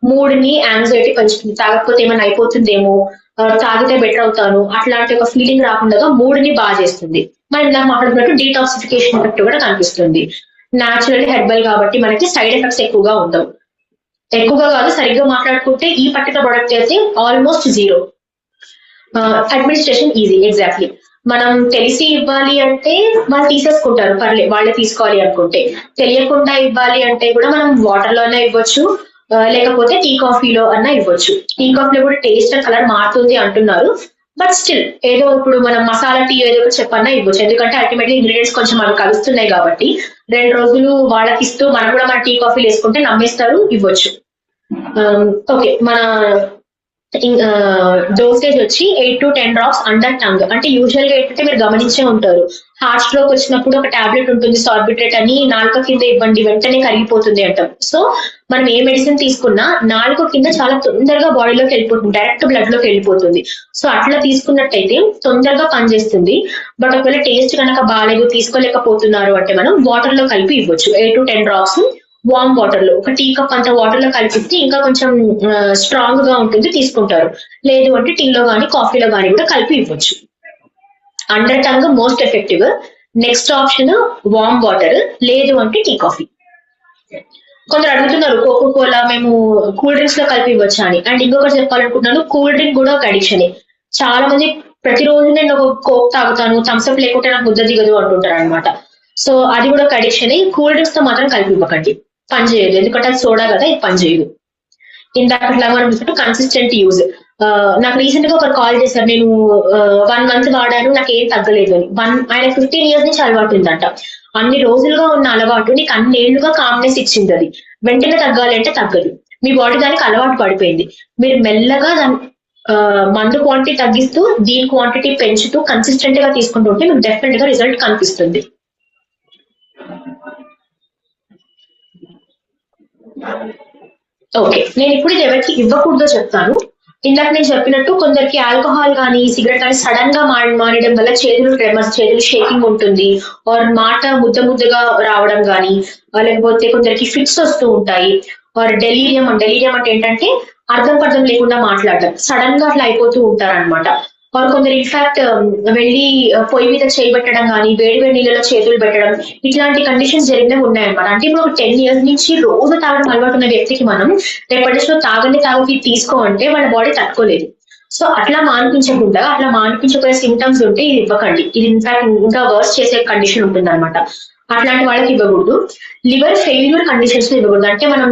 మూడ్ని యాంగ్జైటీ పెంచుతుంది, తాగకపోతే ఏమైనా అయిపోతుందేమో, తాగితే బెటర్ అవుతాను అట్లాంటి ఒక ఫీలింగ్ రాకుండా మూడ్ని బాగా చేస్తుంది. మనం ఇలా మాట్లాడుకున్నట్టు డీటాక్సిఫికేషన్ ఎఫెక్ట్ కూడా కనిపిస్తుంది. న్యాచురల్ హెర్బల్ కాబట్టి మనకి సైడ్ ఎఫెక్ట్స్ ఎక్కువగా ఉండవు. ఎక్కువగా కాదు, సరిగ్గా మాట్లాడుకుంటే ఈ పర్టికులర్ ప్రొడక్ట్ అయితే almost zero. Administration easy, exactly. మనం తెలిసి ఇవ్వాలి అంటే వాళ్ళు తీసేసుకుంటారు, పర్లేదు వాళ్ళే తీసుకోవాలి అనుకుంటే. తెలియకుండా ఇవ్వాలి అంటే కూడా మనం వాటర్ లోనే ఇవ్వచ్చు, లేకపోతే టీ కాఫీలో అన్నా ఇవ్వచ్చు. టీ కాఫీలో కూడా టేస్ట్ కలర్ మారుతుంది అంటున్నారు, బట్ స్టిల్ ఏదో ఇప్పుడు మనం మసాలా టీ ఏదో ఒకటి చెప్పన్నా ఇవ్వచ్చు. ఎందుకంటే అల్టిమేట్లీ ఇంగ్రీడియంట్స్ కొంచెం అవి కలుస్తున్నాయి కాబట్టి 2 రోజులు వాళ్ళకి ఇస్తూ మనం కూడా మన టీ కాఫీలు వేసుకుంటే నమ్మేస్తారు, ఇవ్వచ్చు. ఓకే, మన డోసేజ్ వచ్చి 8 to 10 drops అండర్ టంగ్. అంటే యూజువల్ గా ఏంటంటే మీరు గమనించే ఉంటారు, హార్ట్ స్ట్రోక్ వచ్చినప్పుడు ఒక టాబ్లెట్ ఉంటుంది సార్బిట్రేట్ అని, నాలుక కింద ఇవ్వండి వెంటనే కరిగిపోతుంది అంటాం. సో మనం ఏ మెడిసిన్ తీసుకున్నా నాలుక కింద చాలా తొందరగా బాడీలోకి వెళ్ళిపోతుంది, డైరెక్ట్ బ్లడ్ లోకి వెళ్ళిపోతుంది. సో అట్లా తీసుకున్నట్టయితే తొందరగా పనిచేస్తుంది. బట్ ఒకవేళ టేస్ట్ కనుక బాగాలేదు, తీసుకోలేకపోతున్నారు అంటే మనం వాటర్ లో కలిపి ఇవ్వచ్చు. 8 to 10 drops వార్మ్ వాటర్ లో, ఒక టీ కప్ అంత వాటర్ లో కలిపిస్తే ఇంకా కొంచెం స్ట్రాంగ్ గా ఉంటుంది, తీసుకుంటారు. లేదు అంటే టీలో గానీ కాఫీలో గానీ కూడా కలిపి ఇవ్వచ్చు. Under tongue most effective. Next option warm water, లేదు అంటే టీ కాఫీ. కొందరు అడుగుతున్నారు కోకో కోలా మేము కూల్ డ్రింక్స్ లో కలిపి ఇవ్వచ్చా అని. అండ్ ఇంకొకటి చెప్పాలనుకుంటున్నాను, కూల్ డ్రింక్ కూడా ఒక అడిక్షన్. చాలా మంది ప్రతిరోజు నేను ఒక కోక్ తాగుతాను, థమ్స్అప్ లేకుంటే నాకు ముద్ద దిగదు అంటుంటారు అనమాట. సో అది కూడా ఒక అడిక్షన్. కూల్ డ్రింక్స్ తో మాత్రం కలిపి ఇవ్వకండి. పనిచేయదు, ఎందుకంటే అది సోడా కదా, ఇది పనిచేయదు. ఇందాకట్లా మనం కన్సిస్టెంట్ యూజ్. నాకు రీసెంట్ గా ఒకరు కాల్ చేశారు, నేను 1 month వాడాను, నాకు ఏం తగ్గలేదు అని. ఆయన 15 years నుంచి అలవాటు ఉందంట. అన్ని రోజులుగా ఉన్న అలవాటు నీకు అన్నేళ్లుగా కామ్నెస్ ఇచ్చింది. అది వెంటనే తగ్గాలి అంటే తగ్గదు, మీ బాడీ దానికి అలవాటు పడిపోయింది. మీరు మెల్లగా దాని మందు క్వాంటిటీ తగ్గిస్తూ దీని క్వాంటిటీ పెంచుతూ కన్సిస్టెంట్ గా తీసుకుంటూ ఉంటే మీకు డెఫినెట్ గా రిజల్ట్ కనిపిస్తుంది. ఓకే, నేను ఇప్పుడు ఇది ఎవరికి ఇవ్వకూడదో చెప్తాను. ఇందాక నేను చెప్పినట్టు కొందరికి ఆల్కహాల్ కానీ సిగరెట్ కానీ సడన్ గా మానేయడం వల్ల చేతులు ట్రెమర్స్, చేతులు షేకింగ్ ఉంటుంది, ఆర్ మాట ముద్దగా రావడం కానీ, లేకపోతే కొందరికి ఫిట్స్ వస్తూ ఉంటాయి, ఆర్ డెలీరియం అంటే ఏంటంటే అర్థం లేకుండా మాట్లాడడం, సడన్ గా అట్లా అయిపోతూ ఉంటారనమాట. ఆర్ కొందరు ఇన్ఫాక్ట్ వెళ్ళి పొయ్యి మీద చేయబెట్టడం కానీ, వేడి నీళ్ళలో చేతులు పెట్టడం, ఇట్లాంటి కండిషన్స్ జరిగినవి ఉన్నాయన్నమాట. అంటే ఇప్పుడు ఒక 10 years నుంచి రోజు తాగడం అలవాటు ఉన్న వ్యక్తికి మనం రేపటి లో తాగి తీసుకో అంటే వాళ్ళ బాడీ తట్టుకోలేదు. సో అట్లా మానిపించకపోయే సిమ్టమ్స్ ఉంటే ఇది ఇవ్వకండి. ఇది ఇన్ఫాక్ట్ ఇంకా వర్స్ చేసే కండిషన్ ఉంటుంది అనమాట. అట్లాంటి వాళ్ళకి ఇవ్వకూడదు. లివర్ ఫెయిల్యూర్ కండిషన్స్ లో ఇవ్వకూడదు. అంటే మనం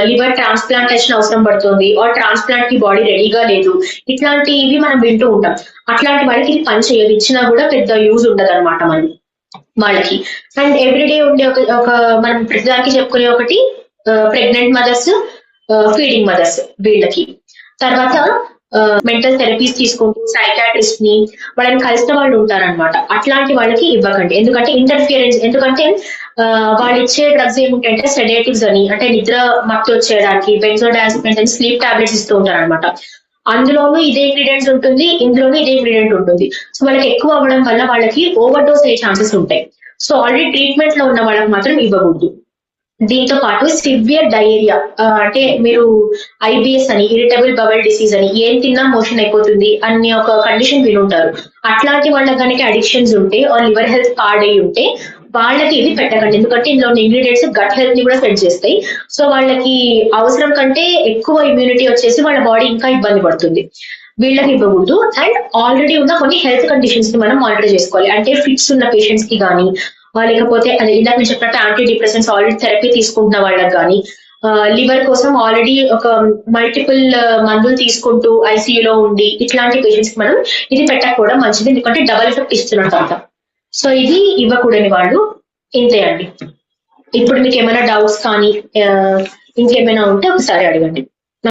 లివర్ ట్రాన్స్ప్లాంటేషన్ అవసరం పడుతుంది, ఆర్ ట్రాన్స్ప్లాంట్ కి బాడీ రెడీగా లేదు, ఇట్లాంటివి మనం వింటూ ఉంటాం. అట్లాంటి వాళ్ళకి ఇది పని చేయదు, ఇచ్చినా కూడా పెద్ద యూజ్ ఉండదు అనమాట వాళ్ళకి. అండ్ ఎవ్రీడే ఉండే ఒక మనం ప్రతిదానికి చెప్పుకునే ఒకటి ప్రెగ్నెంట్ మదర్స్, ఫీడింగ్ మదర్స్, వీళ్ళకి. తర్వాత మెంటల్ థెరపీస్ తీసుకుంటూ సైకాట్రిస్ట్ ని వాళ్ళని కలిసిన వాళ్ళు ఉంటారనమాట. అట్లాంటి వాళ్ళకి ఇవ్వకండి, ఎందుకంటే ఇంటర్ఫియరెన్స్. ఎందుకంటే వాళ్ళు ఇచ్చే డ్రగ్స్ ఏమిటంటే సెడేటివ్స్ అని, అంటే నిద్ర మత్తు వచ్చేయడానికి బెంజోడైజెపిన్స్ అని స్లీప్ టాబ్లెట్స్ ఇస్తూ ఉంటారనమాట. అందులోనూ ఇదే ఇంగ్రీడియంట్స్ ఉంటుంది, ఇందులోనూ ఇదే ఇంగ్రీడియంట్ ఉంటుంది. సో వాళ్ళకి ఎక్కువ అవ్వడం వల్ల వాళ్ళకి ఓవర్ డోస్ అయ్యే ఛాన్సెస్ ఉంటాయి. సో ఆల్రెడీ ట్రీట్మెంట్ లో ఉన్న వాళ్ళకి మాత్రం ఇవ్వకూడదు. దీంతో పాటు సివియర్ డయేరియా, అంటే మీరు IBS అని, ఇరిటబుల్ బవల్ డిసీజ్ అని, ఏం తిన్నా మోషన్ అయిపోతుంది అనే ఒక కండిషన్ వినుంటారు. అట్లాంటి వాళ్ళకి కనుక అడిక్షన్స్ ఉంటే, లివర్ హెల్త్ పాడై ఉంటే వాళ్ళకి ఇది పెట్టకండి, ఎందుకంటే ఇందులో ఇంగ్రీడియంట్స్ గట్ హెల్త్ ని కూడా సెట్ చేస్తాయి. సో వాళ్ళకి అవసరం కంటే ఎక్కువ ఇమ్యూనిటీ వచ్చేసి వాళ్ళ బాడీ ఇంకా ఇబ్బంది పడుతుంది. వీళ్ళకి ఇవ్వకూడదు. అండ్ ఆల్రెడీ ఉన్న కొన్ని హెల్త్ కండిషన్స్ ని మనం మానిటర్ చేసుకోవాలి. అంటే ఫిట్స్ ఉన్న పేషెంట్స్ కి కానీ, లేకపోతే అదే ఇందాక నేను చెప్పినట్టు యాంటీ డిప్రెసెంట్స్ ఆల్రెడీ థెరపీ తీసుకుంటున్న వాళ్ళకి కానీ, లివర్ కోసం ఆల్రెడీ ఒక మల్టిపుల్ మందులు తీసుకుంటూ ఐసీయూలో ఉండి ఇట్లాంటి పేషెంట్స్ కి మనం ఇది పెట్టకపోవడం మంచిది, ఎందుకంటే డబల్ ఎఫెక్ట్ ఇస్తున్నట్టు అంట. సో ఇది ఇవ్వకూడని వాళ్ళు ఇంతే అండి. ఇప్పుడు మీకు ఏమైనా డౌట్స్ కానీ ఇంకేమైనా ఉంటే ఒకసారి అడగండి.